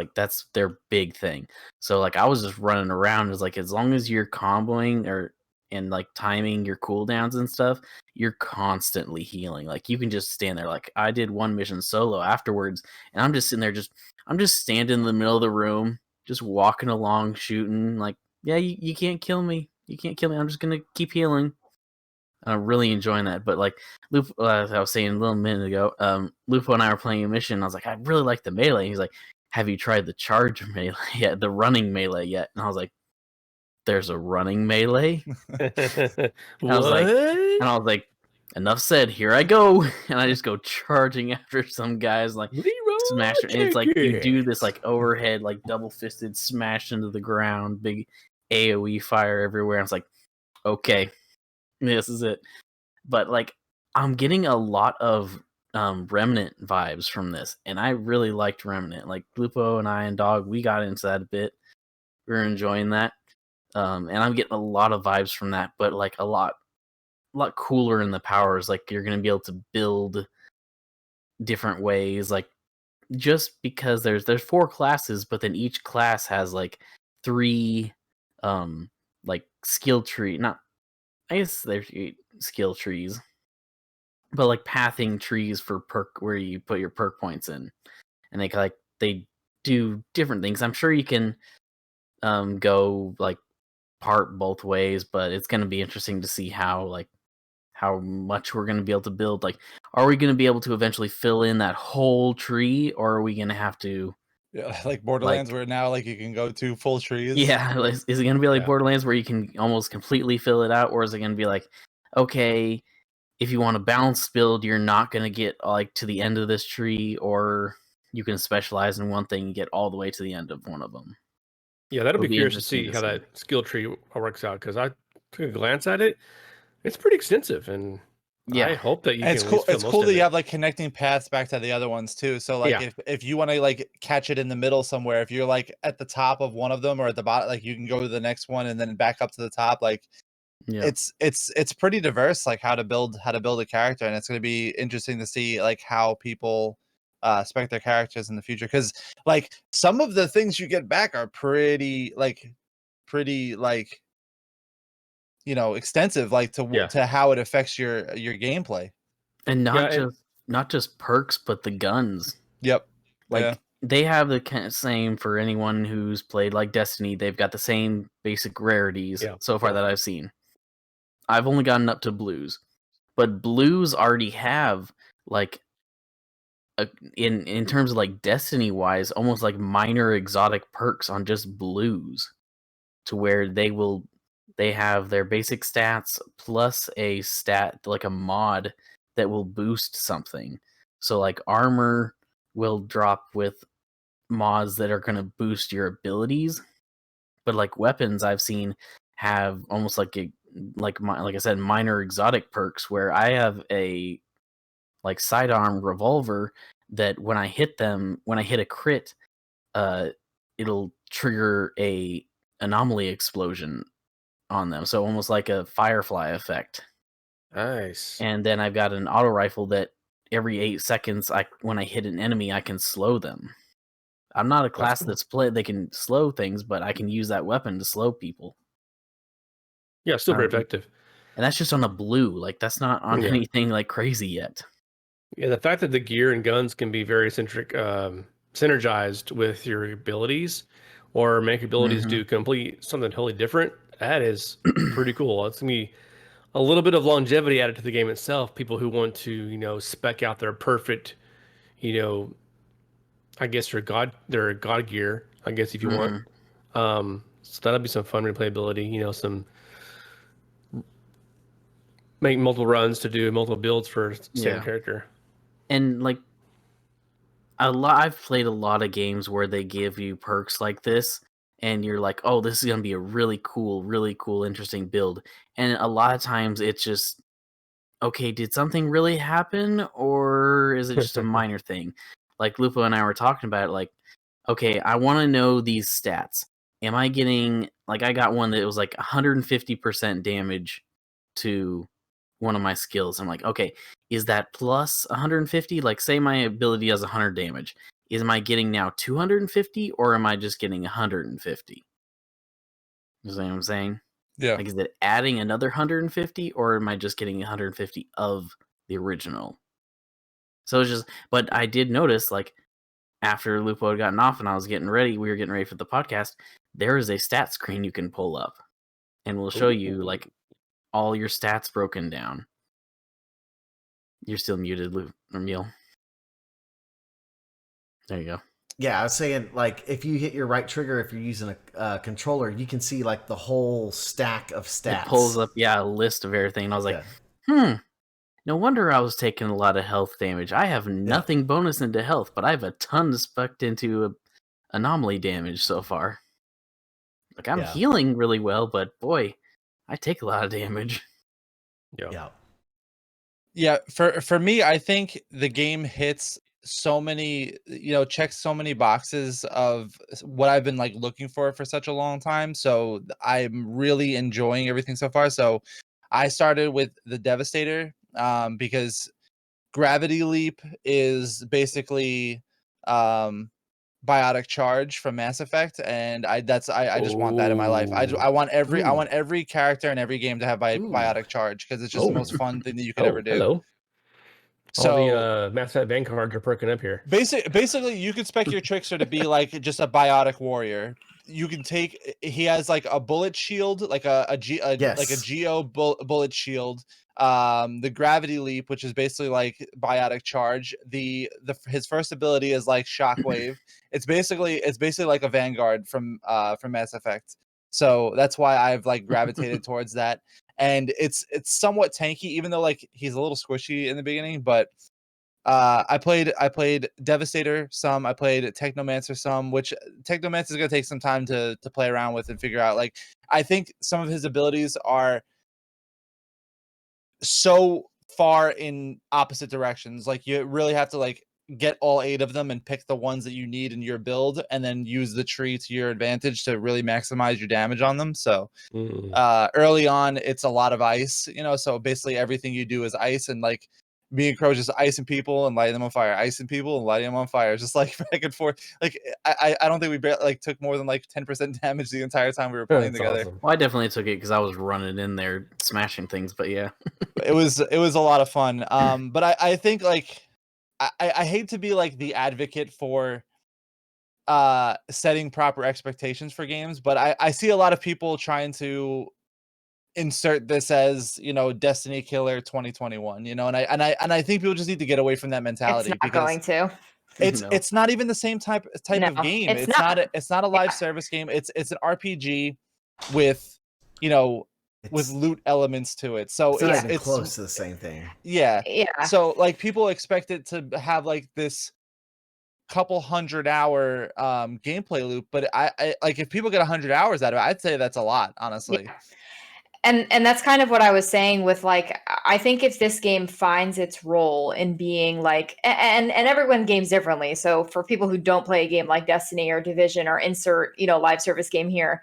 their big thing. So like I was just running around as long as you're comboing and like timing your cooldowns and stuff, you're constantly healing. Like you can just stand there. Like I did one mission solo afterwards, and I'm just sitting there I'm just standing in the middle of the room, just walking along, shooting. Like, yeah, you can't kill me. You can't kill me. I'm just gonna keep healing. I'm really enjoying that. But like Lupo, as I was saying a little minute ago, Lupo and I were playing a mission. And I was like, I really like the melee. And he's like, have you tried the charge melee yet? The running melee yet? And I was like, there's a running melee. What? I was like, enough said. Here I go, and I just go charging after some guys, like smash. And it's like you do this like overhead, like double fisted smash into the ground, big AOE fire everywhere. I was like, okay, this is it. But like, I'm getting a lot of Remnant vibes from this, and I really liked Remnant. Like Lupo and I and Dog, we got into that a bit. We were enjoying that. And I'm getting a lot of vibes from that, but like a lot cooler in the powers. Like you're gonna be able to build different ways. Like just because there's 4 classes, but then each class has like 3 like skill tree. Not, I guess there's 8 skill trees, but like pathing trees for perk where you put your perk points in, and they do different things. I'm sure you can go like part both ways, but it's going to be interesting to see how much we're going to be able to build. Like, are we going to be able to eventually fill in that whole tree, or are we going to have to like Borderlands where now like you can go to full trees? Yeah, is it going to be like Borderlands where you can almost completely fill it out, or is it going to be like, okay, if you want a balanced build, you're not going to get like to the end of this tree, or you can specialize in one thing and get all the way to the end of one of them? Yeah, that'll be curious to see how that skill tree works out, because I took a glance at it. It's pretty extensive, and I hope that you can. It's cool. It's cool that you have like connecting paths back to the other ones too. So like if you want to like catch it in the middle somewhere, if you're like at the top of one of them or at the bottom, like you can go to the next one and then back up to the top. Like it's pretty diverse, like how to build a character, and it's going to be interesting to see like how people spec their characters in the future, because like some of the things you get back are pretty extensive, like to how it affects your gameplay, and not just perks, but the guns. Yep. Like they have the same for anyone who's played like Destiny. They've got the same basic rarities so far that I've seen. I've only gotten up to blues, but blues already have like in terms of like Destiny wise, almost like minor exotic perks on just blues, to where they have their basic stats plus a stat like a mod that will boost something. So like armor will drop with mods that are going to boost your abilities, but like weapons I've seen have almost like I said, minor exotic perks, where I have a like sidearm revolver that when I hit a crit, it'll trigger a anomaly explosion on them, so almost like a firefly effect. Nice. And then I've got an auto rifle that every 8 seconds, when I hit an enemy, I can slow them. I'm not a class that's they can slow things, but I can use that weapon to slow people. Yeah, still very effective. and that's just on a blue. Like that's not on anything like crazy yet. Yeah, the fact that the gear and guns can be very synergized with your abilities, or make abilities do something totally different. That is pretty cool. It's gonna be a little bit of longevity added to the game itself. People who want to, spec out their perfect, I guess their god gear, I guess if you want. So that'll be some fun replayability. Some make multiple runs to do multiple builds for same character. And like I've played a lot of games where they give you perks like this, and you're like, oh, this is gonna be a really cool, interesting build. And a lot of times it's just, okay, did something really happen, or is it just a minor thing? Like Lupo and I were talking about it, like, okay, I want to know these stats. Am I getting, like, I got one that was like 150% damage to one of my skills. I'm like, okay, is that plus 150? Like, say my ability does 100 damage. Am I getting now 250, or am I just getting 150? You know what I'm saying? Yeah. Like, is it adding another 150, or am I just getting 150 of the original? So it's just, but I did notice, like, after Lupo had gotten off and I was getting ready, we were getting ready for the podcast, there is a stat screen you can pull up, and we'll show you, like, all your stats broken down. You're still muted, Emil. There you go. Yeah, I was saying, like, if you hit your right trigger, if you're using a controller, you can see, like, the whole stack of stats. It pulls up, a list of everything. And I was like, no wonder I was taking a lot of health damage. I have nothing bonus into health, but I have a ton specced into anomaly damage so far. Like, I'm healing really well, but boy, I take a lot of damage. Yeah, for me, I think the game hits so many, checks so many boxes of what I've been like looking for such a long time. So I'm really enjoying everything so far. So I started with the Devastator because Gravity Leap is basically Biotic Charge from Mass Effect, and I just want that in my life. I want every character in every game to have Biotic Charge, because it's just the most fun thing that you could ever do. Hello. So all the Mass Effect Vanguards are perking up here. Basically, you could spec your Trickster to be like just a biotic warrior. You can he has like a bullet shield, like a Geo bullet shield. The Gravity Leap, which is basically like Biotic Charge. His first ability is like Shockwave. It's basically like a Vanguard from Mass Effect. So that's why I've like gravitated towards that. And it's somewhat tanky, even though like he's a little squishy in the beginning. But I played Devastator some. I played Technomancer some, which Technomancer is gonna take some time to play around with and figure out. Like, I think some of his abilities are so far in opposite directions. Like, you really have to like get all 8 of them and pick the ones that you need in your build, and then use the tree to your advantage to really maximize your damage on them. So early on, it's a lot of ice, so basically everything you do is ice, and like me and Crow just icing people and lighting them on fire, icing people and lighting them on fire, just like back and forth. Like, I don't think we took more than like 10% damage the entire time we were playing together. Awesome. Well, I definitely took it because I was running in there smashing things, but yeah. it was a lot of fun. But I think like I hate to be like the advocate for setting proper expectations for games, but I see a lot of people trying to insert this as Destiny Killer 2021, and I think people just need to get away from that mentality. It's not going to. It's not even the same type of game. It's not a live service game. It's an RPG with with loot elements to it. So it's close to the same thing. Yeah. So like people expect it to have like this couple 100-hour gameplay loop, but I like, if people get 100 hours out of it, I'd say that's a lot, honestly. Yeah. And that's kind of what I was saying with, like, I think if this game finds its role in being like, and everyone games differently. So for people who don't play a game like Destiny or Division or insert, live service game here,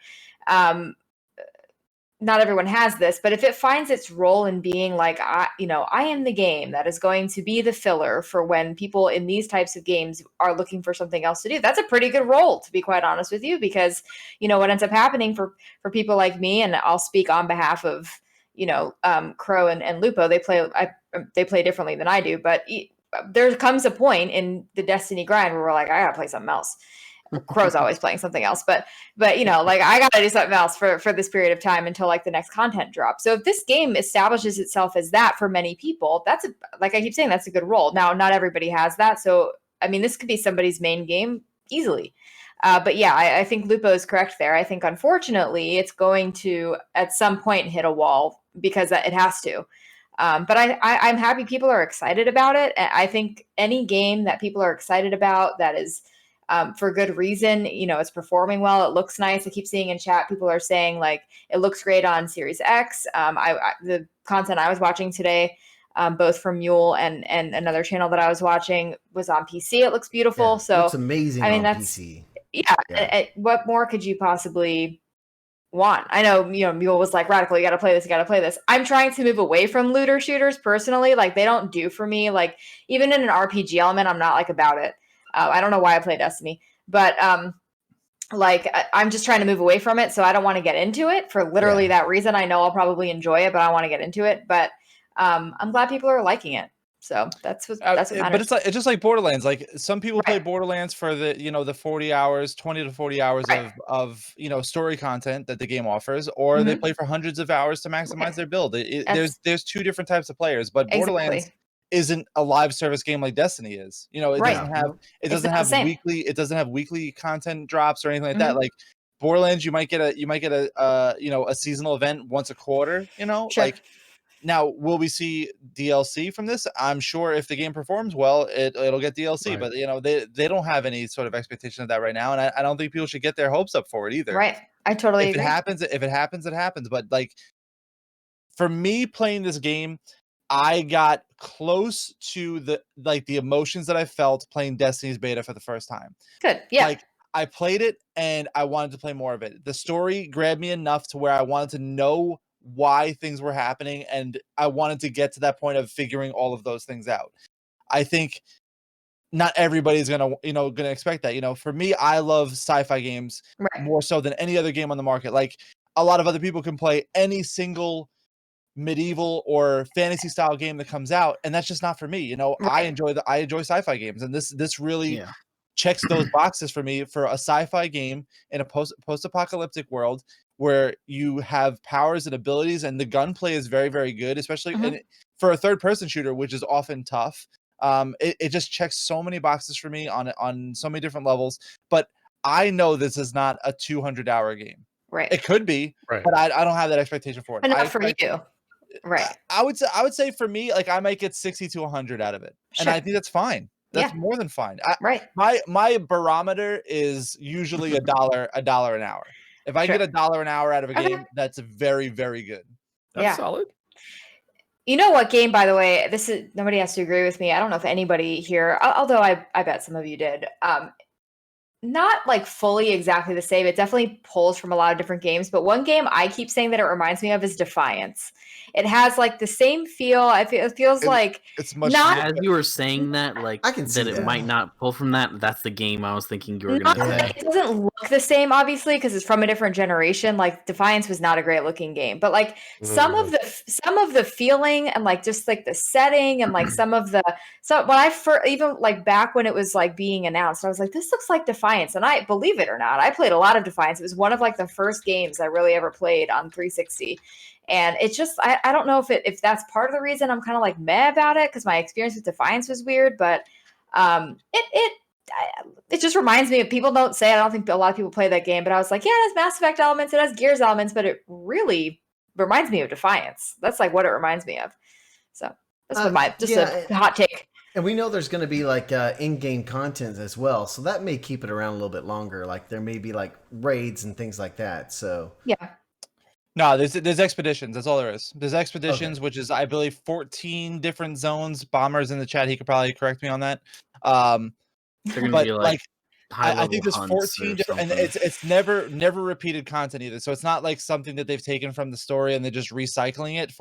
not everyone has this, but if it finds its role in being like, I am the game that is going to be the filler for when people in these types of games are looking for something else to do, that's a pretty good role, to be quite honest with you, because, what ends up happening for people like me, and I'll speak on behalf of, Crow and Lupo, they play differently than I do, but there comes a point in the Destiny grind where we're like, I gotta play something else. Crow's always playing something else, but I gotta do something else for this period of time until like the next content drops. So if this game establishes itself as that for many people, like I keep saying, that's a good role. Now, not everybody has that, so I mean, this could be somebody's main game easily. But yeah, I think Lupo is correct there. I think unfortunately it's going to at some point hit a wall because it has to. But I'm happy people are excited about it. I think any game that people are excited about that is for good reason, it's performing well. It looks nice. I keep seeing in chat people are saying like it looks great on Series X. The content I was watching today, both from Mule and another channel that I was watching, was on PC. It looks beautiful. So it's amazing. I mean, on PC. Yeah. What more could you possibly want? I know, Mule was like, Radical, you got to play this. You got to play this. I'm trying to move away from looter shooters personally. Like they don't do for me. Like even in an RPG element, I'm not like about it. I don't know why I play Destiny, but I'm just trying to move away from it. So I don't want to get into it for literally that reason. I know I'll probably enjoy it, but I want to get into it. But I'm glad people are liking it. So that's what matters. But it's just like Borderlands. Like some people play Borderlands for the the 40 hours, 20 to 40 hours of story content that the game offers, or they play for hundreds of hours to maximize their build. There's two different types of players, but Borderlands isn't a live service game like Destiny is. It doesn't have weekly content drops or anything like that. Like Borderlands, you might get a seasonal event once a quarter. Now, will we see DLC from this? I'm sure if the game performs well, it'll get DLC. Right. But they don't have any sort of expectation of that right now, and I don't think people should get their hopes up for it either. Right, I totally agree. If it happens, it happens. But like for me, playing this game, I got close to the emotions that I felt playing Destiny's beta for the first time. Good, yeah. Like I played it and I wanted to play more of it. The story grabbed me enough to where I wanted to know why things were happening, and I wanted to get to that point of figuring all of those things out. I think not everybody's gonna expect that. For me, I love sci-fi games more so than any other game on the market. Like a lot of other people can play any single medieval or fantasy style game that comes out, and that's just not for me. I enjoy sci-fi games, and this really checks those boxes for me for a sci-fi game in a post-apocalyptic world where you have powers and abilities, and the gunplay is very, very good, especially for a third-person shooter, which is often tough. It just checks so many boxes for me on so many different levels. But I know this is not a 200-hour game. Right. It could be, but I don't have that expectation for it. Enough for you. Right. I would say for me, like I might get 60 to 100 out of it, and I think that's fine. That's more than fine. My barometer is usually $1 an hour. If I get $1 an hour out of a game, that's very, very good. That's solid. You know what game, by the way, nobody has to agree with me. I don't know if anybody here, although I bet some of you did, not like fully exactly the same. It definitely pulls from a lot of different games, but one game I keep saying that it reminds me of is Defiance. It has like the same feel. It feels like it's much not as you were saying that, like I can see that it that. might not pull from that. That's the game I was thinking you were going to say. It doesn't look the same, obviously, because it's from a different generation. Like Defiance was not a great looking game, but like some of the feeling and like just like the setting and like when I first, even like back when it was like being announced, I was like, this looks like Defiance. And I, believe it or not, I played a lot of Defiance. It was one of like the first games I really ever played on 360. And it's just, I don't know if that's part of the reason I'm kind of like meh about it, because my experience with Defiance was weird, but it just reminds me of, people don't say it, I don't think a lot of people play that game, but I was like, yeah, it has Mass Effect elements, it has Gears elements, but it really reminds me of Defiance. That's like what it reminds me of. So that's a hot take. And we know there's going to be like in-game content as well, so that may keep it around a little bit longer. Like there may be like raids and things like that. So yeah. No, there's expeditions. That's all there is. There's expeditions, which is I believe 14 different zones. Bomber's in the chat. He could probably correct me on that. They're gonna be like I think there's 14 different, and it's never repeated content either. So it's not like something that they've taken from the story and they're just recycling it.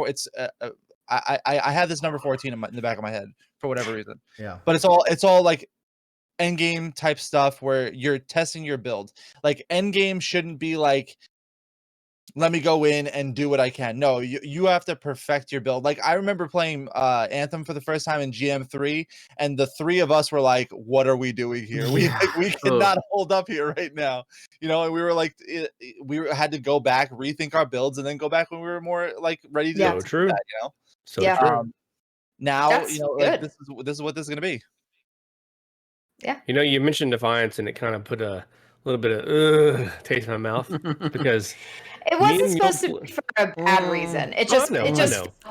I have this number 14 in the back of my head for whatever reason. Yeah. But it's all like end game type stuff where you're testing your build. Like end game shouldn't be like let me go in and do what I can. No, you have to perfect your build. Like I remember playing Anthem for the first time in GM3, and the three of us were like, "What are we doing here? We cannot hold up here right now." And we were like, had to go back, rethink our builds, and then go back when we were more like ready to So do true. that. So true. Now That's like this is what this is gonna be. Yeah. You mentioned Defiance, and it kind of put a little bit of taste in my mouth because it wasn't supposed to be for a bad reason. It just felt the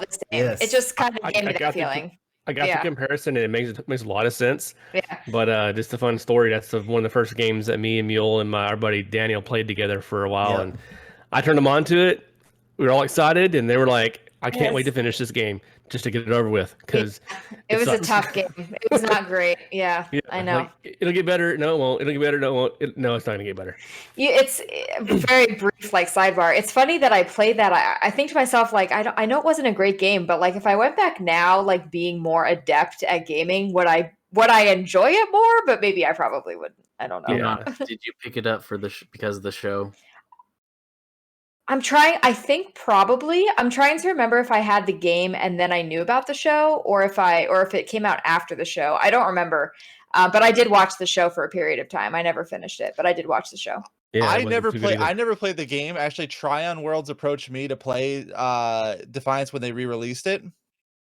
same. Yes. It just kind of gave me that feeling. I got the comparison, and it makes a lot of sense. Yeah. But just a fun story. That's one of the first games that me and Mule and our buddy Daniel played together for a while, and I turned them on to it. We were all excited, and they were like, "I can't wait to finish this game just to get it over with." Because it was a tough game. It was not great. Yeah, I know. Like, it'll get better. No, it won't. It'll get better. No, it won't. No, it's not gonna get better. It's very brief, like sidebar. It's funny that I played that. I think to myself, like, I know it wasn't a great game, but like if I went back now, like being more adept at gaming, would I enjoy it more? But maybe I probably wouldn't. I don't know. Yeah. Did you pick it up for because of the show? I'm trying to remember if I had the game and then I knew about the show, or if it came out after the show. I don't remember. But I did watch the show for a period of time. I never finished it, but I did watch the show. Yeah, I never played the game. Actually, Tryon Worlds approached me to play Defiance when they re-released it.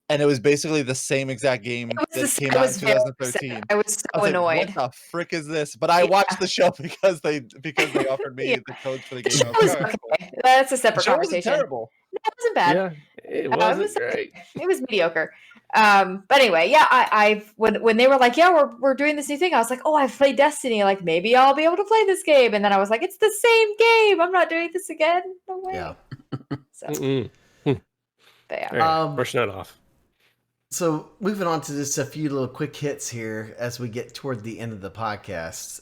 And it was basically the same exact game that came out in 2013. I was so annoyed. What the frick is this? But I watched the show because they offered me the codes for the game. Okay. That's a separate conversation. Terrible. No, it wasn't bad. Yeah, it wasn't great. It was mediocre. But anyway, yeah, when they were like, yeah, we're doing this new thing, I was like, oh, I've played Destiny, like maybe I'll be able to play this game. And then I was like, it's the same game. I'm not doing this again. No way. Yeah. So, but yeah. Right, brushing that off. So moving on to just a few little quick hits here as we get toward the end of the podcast.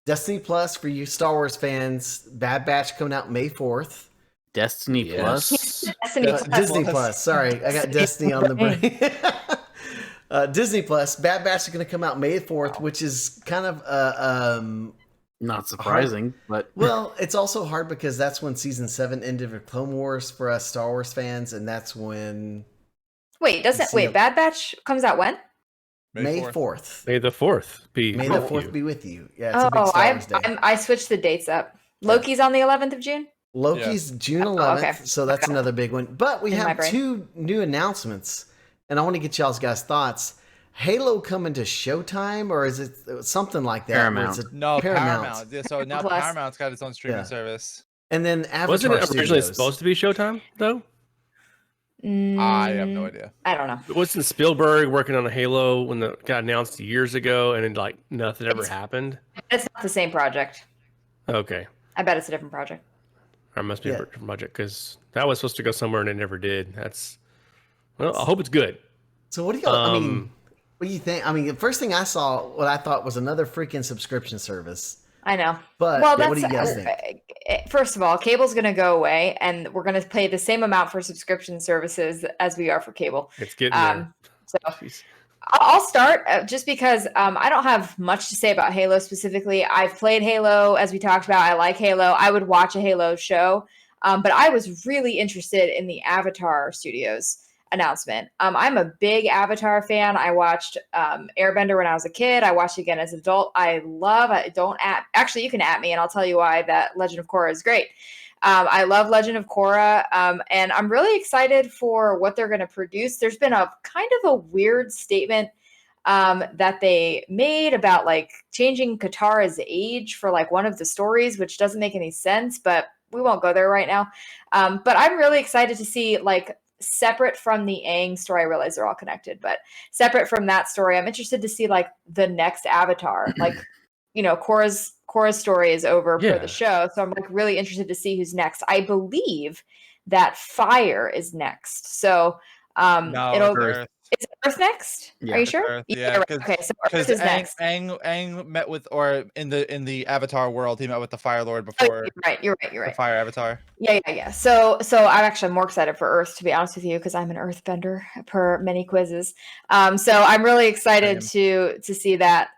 Destiny Plus for you Star Wars fans. Bad Batch coming out May 4th. Destiny Plus? Disney Plus. Sorry, I got Destiny on the brain. Disney Plus. Bad Batch is going to come out May 4th, which is kind of not surprising, but well, it's also hard because that's when season 7 ended with Clone Wars for us Star Wars fans, and that's when. Bad Batch comes out when? May 4th. May the 4th be. May the 4th be with you. Yeah, it's a big Star Wars day. I switched the dates up. Loki's on the 11th of June. Loki's June 11th, so that's another big one. But we have 2 new announcements, and I want to get y'all's guys' thoughts. Halo coming to Showtime, or is it something like that? Paramount. Paramount. Yeah, so now Paramount's got its own streaming service. And then Avatar wasn't it originally Studios. supposed to be Showtime though? I have no idea. I don't know. Wasn't Spielberg working on a Halo when it got announced years ago, and then like nothing ever happened? It's not the same project. Okay. I bet it's a different project. Or it must be a different project because that was supposed to go somewhere and it never did. Well, I hope it's good. So what do y'all? What do you think? I mean, the first thing I saw, what I thought was another freaking subscription service. I know. But what do you guys think? First of all, cable's going to go away, and we're going to pay the same amount for subscription services as we are for cable. It's getting there. So I'll start just because I don't have much to say about Halo specifically. I've played Halo, as we talked about. I like Halo. I would watch a Halo show, but I was really interested in the Avatar Studios announcement. I'm a big Avatar fan. I watched Airbender when I was a kid. I watched it again as an adult. Actually, you can at me and I'll tell you why that Legend of Korra is great. I love Legend of Korra, and I'm really excited for what they're going to produce. There's been a kind of a weird statement that they made about like changing Katara's age for like one of the stories, which doesn't make any sense, but we won't go there right now. But I'm really excited to see, like, separate from the Aang story, I realize they're all connected, but separate from that story, I'm interested to see like the next Avatar. Like, Korra's story is over for the show, so I'm like really interested to see who's next. I believe that Fire is next, so is Earth next? Yeah. Are you sure? Earth, yeah. Right. Okay, so Earth is next. Aang met with, or in the Avatar world, he met with the Fire Lord before. You're right. The Fire Avatar. Yeah. So I'm actually more excited for Earth, to be honest with you, because I'm an Earthbender per many quizzes. So I'm really excited to see that.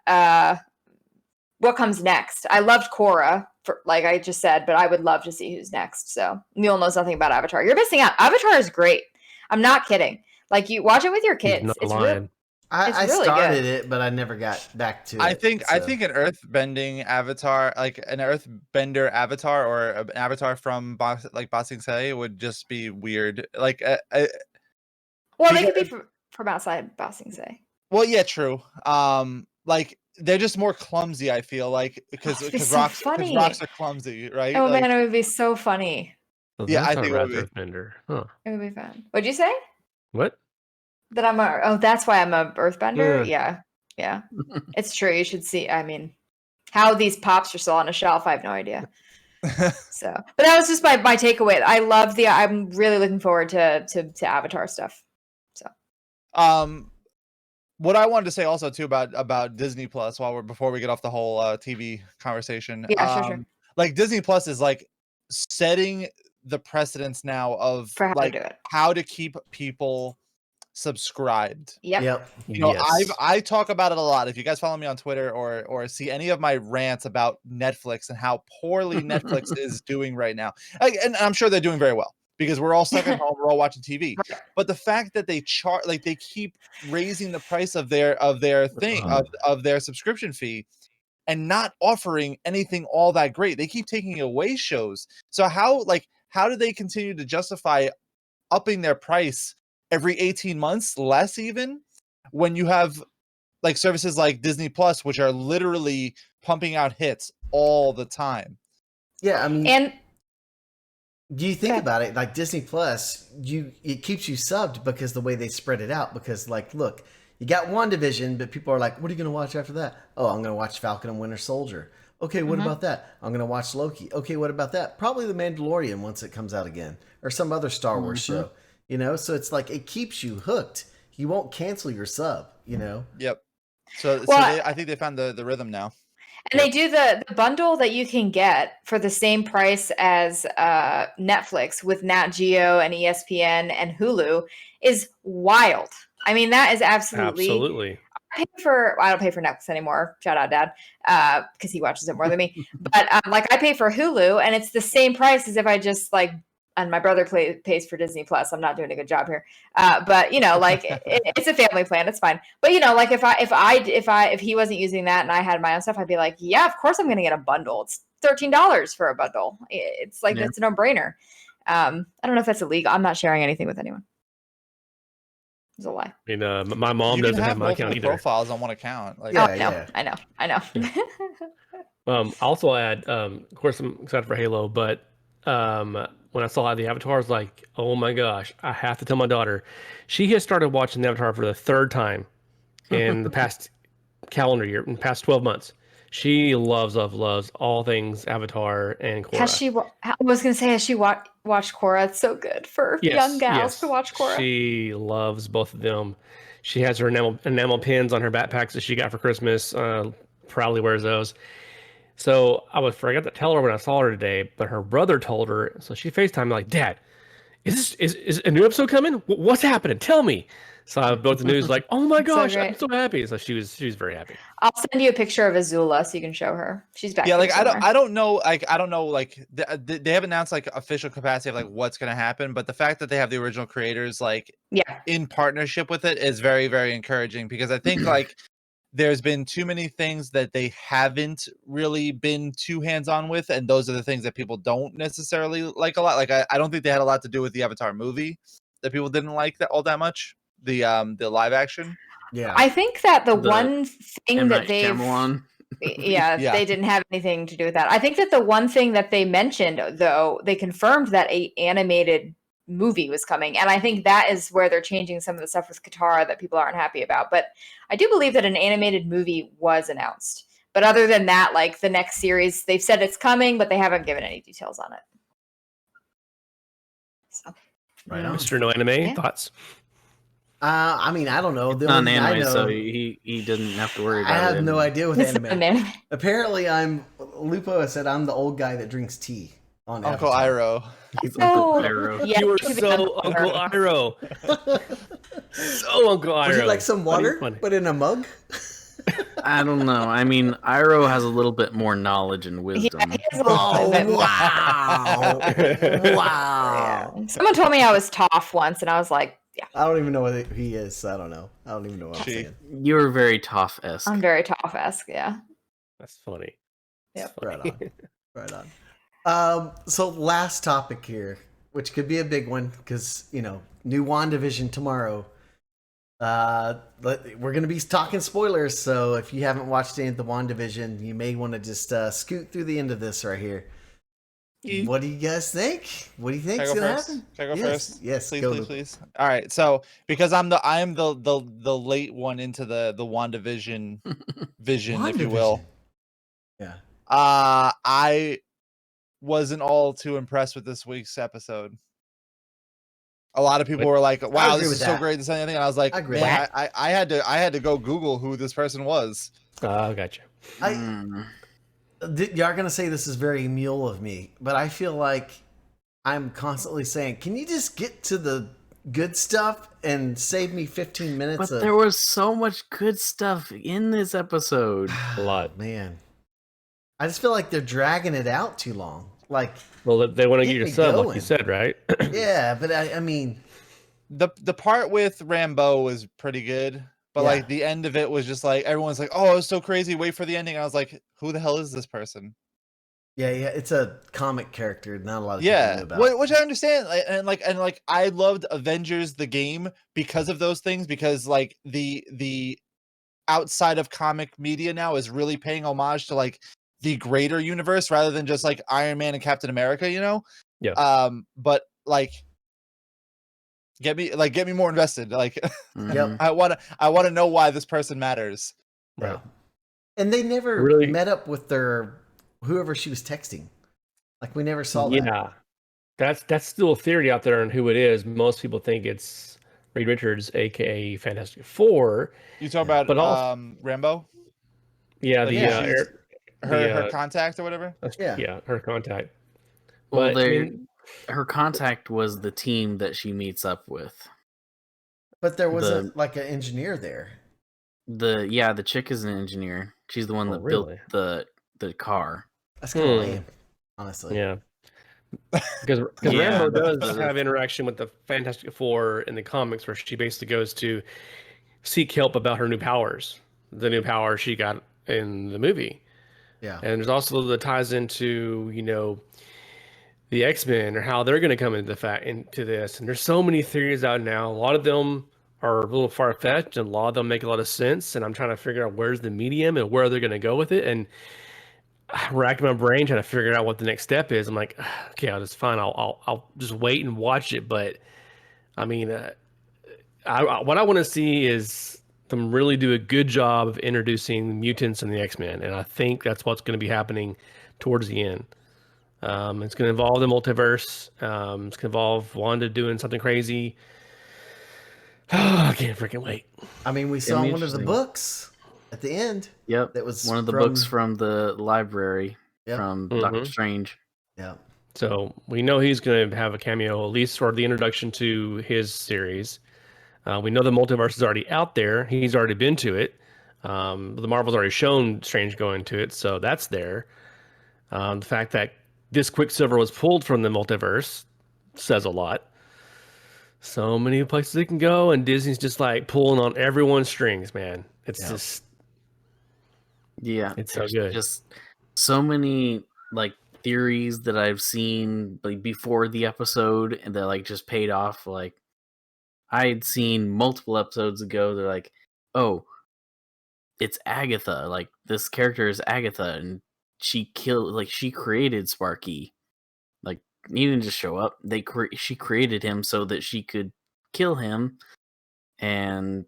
What comes next? I loved Korra, for, like I just said, but I would love to see who's next. So Mule knows nothing about Avatar. You're missing out. Avatar is great. I'm not kidding. Like, you watch it with your kids. Not It's lying. really, I really started good. it, but I never got back to it. I think so. an earthbending avatar, like an earthbender avatar, or an avatar from Ba Sing Se would just be weird. Like, Well, they could be from outside Ba Sing Se. well, yeah, true. Like they're just more clumsy. I feel like because it'd be so rocks funny. are clumsy, right? Oh Like, man, it would be so funny. Well, Yeah, I that's think a it would be. Earthbender. Huh. It would be fun. What'd you say? What? That I'm a, oh, that's why I'm a earthbender? Yeah. Yeah. It's true. You should see. I mean, how these pops are still on a shelf, I have no idea. So, but that was just my takeaway. I'm really looking forward to Avatar stuff. So, what I wanted to say also too about Disney Plus before we get off the whole TV conversation. Yeah, sure. Like Disney Plus is like setting the precedence now of For how to like do it. how to keep people subscribed. Yep. You know, Yes. I talk about it a lot. If you guys follow me on Twitter or see any of my rants about Netflix and how poorly Netflix is doing right now, and I'm sure they're doing very well because we're all stuck at home, we're all watching TV. Right. But the fact that they they keep raising the price of their thing of their subscription fee and not offering anything all that great, they keep taking away shows. So how do they continue to justify upping their price every 18 months, less even, when you have like services like Disney Plus, which are literally pumping out hits all the time? Yeah, I mean, And do you think about it? Like Disney Plus, it keeps you subbed because the way they spread it out. Because like, look, you got WandaVision, but people are like, "What are you going to watch after that?" Oh, I'm going to watch Falcon and Winter Soldier. Okay, what about that? I'm going to watch Loki. Okay, what about that? Probably The Mandalorian once it comes out again, or some other Star Wars show. You know, so it's like it keeps you hooked. You won't cancel your sub. You know. Yep. So I think they found the rhythm now. And they do the bundle that you can get for the same price as Netflix with Nat Geo and ESPN and Hulu is wild. I mean, that is absolutely. I don't pay for Netflix anymore. Shout out, Dad, because he watches it more than me. But like, I pay for Hulu, and it's the same price as if I just like. And my brother pays for Disney Plus. I'm not doing a good job here, but you know, like it's a family plan. It's fine. But you know, like if he wasn't using that and I had my own stuff, I'd be like, yeah, of course I'm going to get a bundle. It's $13 for a bundle. It's like it's a no brainer. I don't know if that's illegal. I'm not sharing anything with anyone. It's a lie. I mean, my mom doesn't have my account either. Profiles on one account. Like, I know. Also add, of course, I'm excited for Halo, but when I saw the Avatar, I was like, oh my gosh, I have to tell my daughter. She has started watching the Avatar for the third time in the past calendar year, in the past 12 months. She loves all things Avatar and Korra. I was going to say, has she watched Korra? It's so good for young gals to watch Korra. She loves both of them. She has her enamel pins on her backpacks that she got for Christmas. Proudly wears those. So I forgot to tell her when I saw her today, but her brother told her. So she FaceTimed me like, "Dad, is a new episode coming? What's happening? Tell me." So I broke the news like, "Oh my gosh, I'm so happy!" So she was very happy. I'll send you a picture of Azula so you can show her. She's back. Yeah, like I don't know, like they haven't announced like official capacity of like what's gonna happen, but the fact that they have the original creators like in partnership with it is very, very encouraging, because I think like there's been too many things that they haven't really been too hands-on with, and those are the things that people don't necessarily like a lot. Like I don't think they had a lot to do with the Avatar movie that people didn't like all that much. The live action. Yeah, I think that the one thing that they they didn't have anything to do with that. I think that the one thing that they mentioned, though, they confirmed that an animated movie was coming, and I think that is where they're changing some of the stuff with Katara that people aren't happy about. But I do believe that an animated movie was announced. But other than that, like the next series, they've said it's coming, but they haven't given any details on it. So, right on. Mr. No Anime, thoughts? I mean, I don't know. The not an anime, so he doesn't have to worry about it. I have no idea with anime. Apparently, Lupo said I'm the old guy that drinks tea on Uncle Avatar. Iroh. He's Uncle Iroh. Yeah, you were so Uncle Iroh. So Uncle Iroh. Would you like some water, but in a mug? I don't know. I mean, Iroh has a little bit more knowledge and wisdom. He has a little bit more. Wow. Yeah. Someone told me I was Toph once, and I was like, yeah. I don't even know what he is. So I don't know. I don't even know what I'm She. saying. You're very Toph-esque. I'm very Toph-esque, yeah. That's funny. Yep. Right on. Right on. So last topic here, which could be a big one because, new WandaVision tomorrow. We're going to be talking spoilers, so if you haven't watched any of the WandaVision, you may want to just scoot through the end of this right here. What do you guys think? What do you think is going to happen? Can I go first? Yes, please. All right, so because I am the late one into the WandaVision vision, if you will. Yeah. I wasn't all too impressed with this week's episode. A lot of people were like, "Wow, this is so great!" This and anything, and I was like, "Man, I had to go Google who this person was." Oh, gotcha. Y'all gonna say this is very mule of me, but I feel like I'm constantly saying, "Can you just get to the good stuff and save me 15 minutes?" But there was so much good stuff in this episode. A lot, man. I just feel like they're dragging it out too long. Like, well, they want to get your son, like you said, right? Yeah, but I mean, the part with Rambo was pretty good, but like the end of it was just like everyone's like, "Oh, it was so crazy! Wait for the ending." And I was like, "Who the hell is this person?" Yeah, it's a comic character. Not a lot of people know about. Which I understand, and I loved Avengers the game because of those things. Because like the outside of comic media now is really paying homage to like the greater universe rather than just like Iron Man and Captain America, Yeah. But like get me more invested. Like Yep. I wanna know why this person matters. Right. And they never Really met up with their whoever she was texting. Like we never saw that. Yeah. That's still a theory out there on who it is. Most people think it's Reed Richards, aka Fantastic Four. You talk about Rambo? Yeah, like, her contact or whatever. Yeah, her contact. Well, her contact was the team that she meets up with. But there wasn't like an engineer there. The chick is an engineer. She's the one that built the car. That's kind of lame, honestly. Yeah. Because Rambo does have interaction with the Fantastic Four in the comics, where she basically goes to seek help about her new powers, the new power she got in the movie. Yeah. And there's also the ties into, the X-Men or how they're going to come into this. And there's so many theories out now. A lot of them are a little far-fetched, and a lot of them make a lot of sense. And I'm trying to figure out where's the medium and where they're going to go with it. And I'm racking my brain trying to figure out what the next step is. I'm like, okay, it's fine. I'll just wait and watch it. But I mean, what I want to see is them really do a good job of introducing mutants and the X-Men, and I think that's what's going to be happening towards the end. It's going to involve the multiverse. It's going to involve Wanda doing something crazy. I can't freaking wait. I mean, we saw one of the books at the end. Yep, that was one of the books from the library from Doctor Strange. Yeah. So we know he's going to have a cameo, at least for the introduction to his series. We know the multiverse is already out there. He's already been to it. The Marvel's already shown Strange going to it, so that's there. The fact that this Quicksilver was pulled from the multiverse says a lot. So many places it can go, and Disney's just like pulling on everyone's strings, man. It's just... Yeah, it's so good. Just so many like theories that I've seen like before the episode, and that like just paid off. Like I had seen multiple episodes ago. They're like, "Oh, it's Agatha. Like this character is Agatha, and she created Sparky. Like he didn't just show up. She created him so that she could kill him, and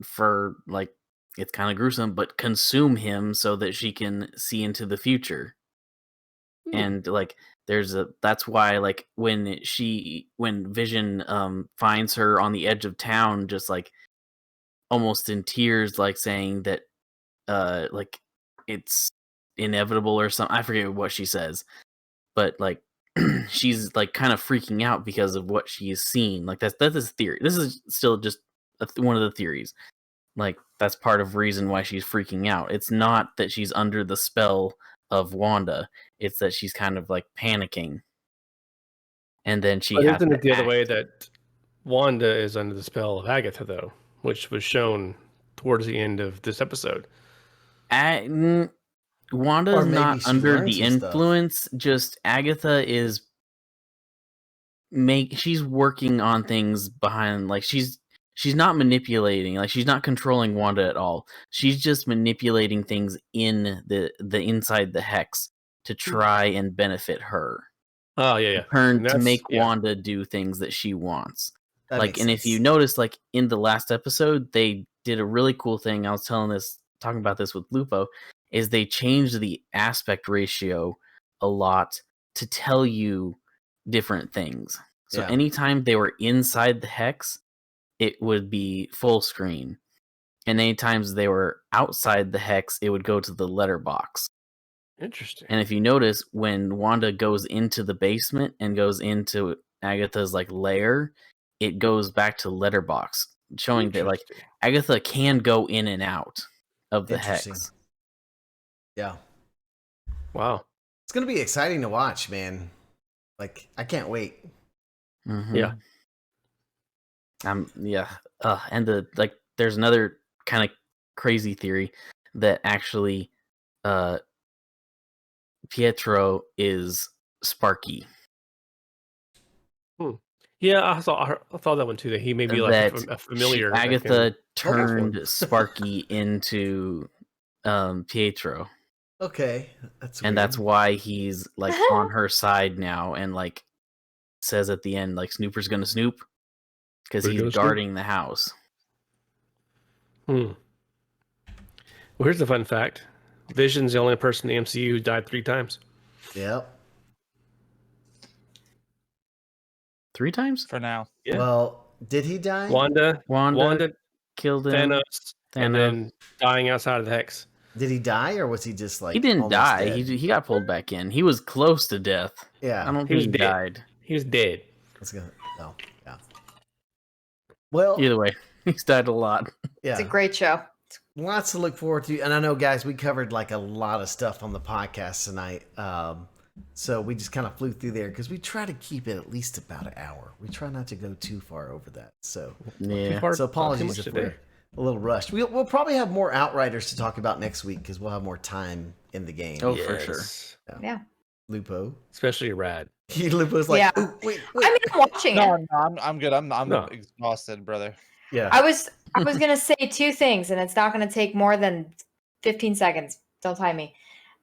for like." It's kind of gruesome, but consume him so that she can see into the future. And like that's why like when Vision finds her on the edge of town, just like almost in tears, like saying that like it's inevitable or something. I forget what she says, but like she's like kind of freaking out because of what she's seen. Like that's a theory. This is still just one of the theories. like that's part of reason why she's freaking out. It's not that she's under the spell of Wanda. It's that she's kind of like panicking. And then she But has isn't to it the other way act. that Wanda is under the spell of Agatha, though, which was shown towards the end of this episode? Wanda's Or maybe not she's under learned the some stuff. influence. Just Agatha is she's working on things behind, like she's not manipulating, like she's not controlling Wanda at all. She's just manipulating things in the inside the hex to try and benefit her. Oh yeah. To make Wanda do things that she wants. If you notice, like in the last episode, they did a really cool thing. I was talking about this with Lupo, is they changed the aspect ratio a lot to tell you different things. So anytime they were inside the hex, it would be full screen. And anytime they were outside the hex, it would go to the letterbox. Interesting. And if you notice, when Wanda goes into the basement and goes into Agatha's like lair, it goes back to letterbox, showing that like Agatha can go in and out of the hex. Yeah. Wow. It's gonna be exciting to watch, man. Like, I can't wait. Mm-hmm. Yeah. Yeah. And there's another kind of crazy theory that actually Pietro is Sparky. Yeah, I thought that one too. That he may be like a familiar. Agatha turned Sparky into Pietro. Okay, that's weird. And that's why he's like on her side now, and like says at the end, like Snooper's gonna snoop because he's guarding the house. Well, here's the fun fact: Vision's the only person in the MCU who died 3 times. Yep. 3 times for now. Yeah. Well, did he die? Wanda killed him. Thanos, and then dying outside of the hex. Did he die, or was he just like? He didn't die. Dead? He got pulled back in. He was close to death. Yeah, I don't think he died. He was dead. No, yeah. Well, either way, he's died a lot. Yeah, it's a great show. Lots to look forward to, and I know, guys, we covered like a lot of stuff on the podcast tonight. So we just kind of flew through there because we try to keep it at least about an hour. We try not to go too far over that. So yeah. So apologies if we're a little rushed. We'll probably have more Outriders to talk about next week because we'll have more time in the game. Oh, for sure. Yeah. Lupo, especially Rad. Lupo's like, yeah. Wait. I mean, I'm watching it. No, I'm good. I'm exhausted, brother. Yeah. I was gonna say 2 things, and it's not gonna take more than 15 seconds. Don't time me.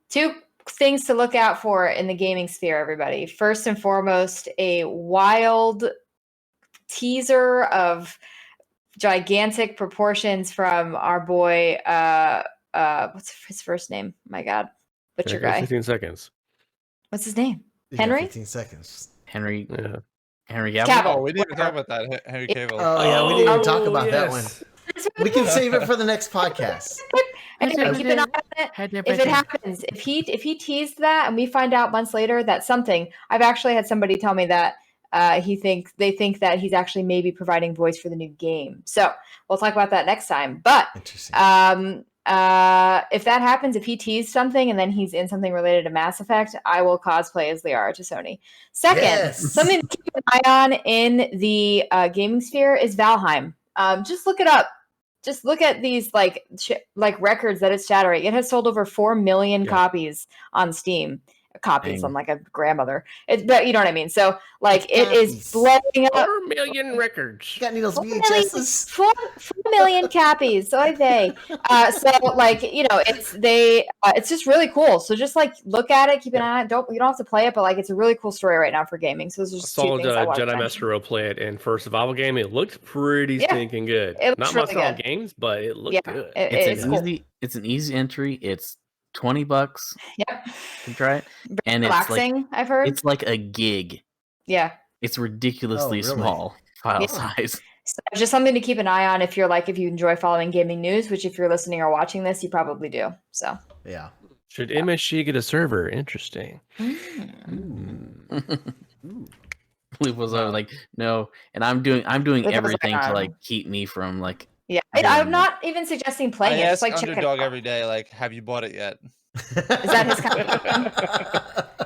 2 things to look out for in the gaming sphere, everybody. First and foremost, a wild teaser of gigantic proportions from our boy what's his first name? My God. Butcher guy. 15 seconds. What's his name? Henry? 15 seconds. Henry Cavill. Cavill. Oh, we didn't even talk about that. Henry Cavill. Oh yeah, we didn't even talk about that one. Yes. We can save it for the next podcast. Anyway, keep an eye on it. If it happens, if he teased that and we find out months later that something, I've actually had somebody tell me that they think that he's actually maybe providing voice for the new game. So we'll talk about that next time. But if that happens, if he teased something and then he's in something related to Mass Effect, I will cosplay as Liara to Sony. Second, something to keep an eye on in the gaming sphere is Valheim. Just look it up. Just look at these like records that it's shattering. It has sold over 4 million copies on Steam. Copies. I'm like a grandmother. But you know what I mean. So like it is blowing up. 4 million records. You got any of those VHSs? 4 million copies. So they. So like it's just really cool. So just like look at it, keep an eye on it. You don't have to play it, but like it's a really cool story right now for gaming. So those are just 2 things I watched. Jedi Master Row play it in first survival game. It looked pretty stinking good. It Not really my style good. games, but it looked good. It's an easy entry. It's $20. Yep. To try it. And relaxing, it's like, I've heard. It's like a gig. Yeah. It's ridiculously small file size. So just something to keep an eye on if you enjoy following gaming news, which if you're listening or watching this, you probably do. So yeah. Should MSG get a server? Interesting. Luke was like, no, and I'm doing everything to like keep me from like Yeah, I'm not even suggesting playing I it. ask Just like check it Underdog out. every day, like, have you bought it yet? Is that his kind of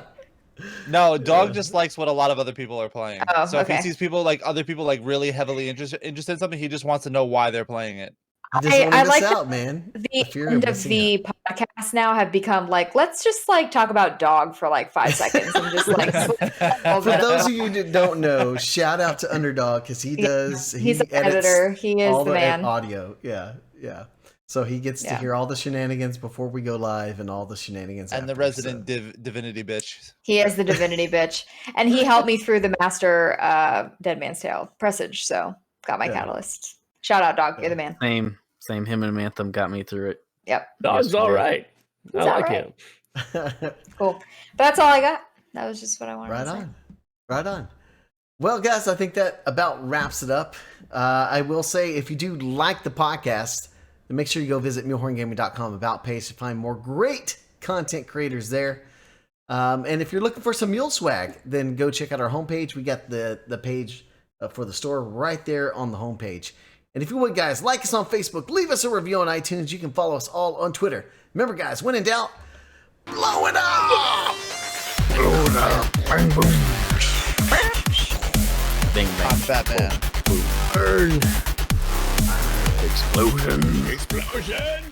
No, Dog just likes what a lot of other people are playing. Oh, so if okay. he sees people like other people like really heavily interested in something, he just wants to know why they're playing it. I just want to I miss like out, man. the fear end of missing the podcast now have become like, let's just like talk about Dog for like 5 seconds and just like For those of you that don't know, shout out to Underdog because he does. he's an edits editor. He is all the man. audio. Yeah. So he gets to hear all the shenanigans before we go live and all the shenanigans. And the after, resident divinity bitch. He is the divinity bitch, and he helped me through the master Dead Man's Tale presage. So got my catalyst. Shout out, Dog. You're the man. Same. Him and Anthem got me through it. Yep. Dog's all right. I like him. Cool. But that's all I got. That was just what I wanted to say. Right on. Well, guys, I think that about wraps it up. I will say, if you do like the podcast, then make sure you go visit mulehorngaming.com about page to find more great content creators there. And if you're looking for some mule swag, then go check out our homepage. We got the page for the store right there on the homepage. And if you would, guys, like us on Facebook, leave us a review on iTunes. You can follow us all on Twitter. Remember, guys, when in doubt, blow it up! Blow it up. Bang, boom. Bing bang. I'm Batman. Burn. Explosion. Explosion!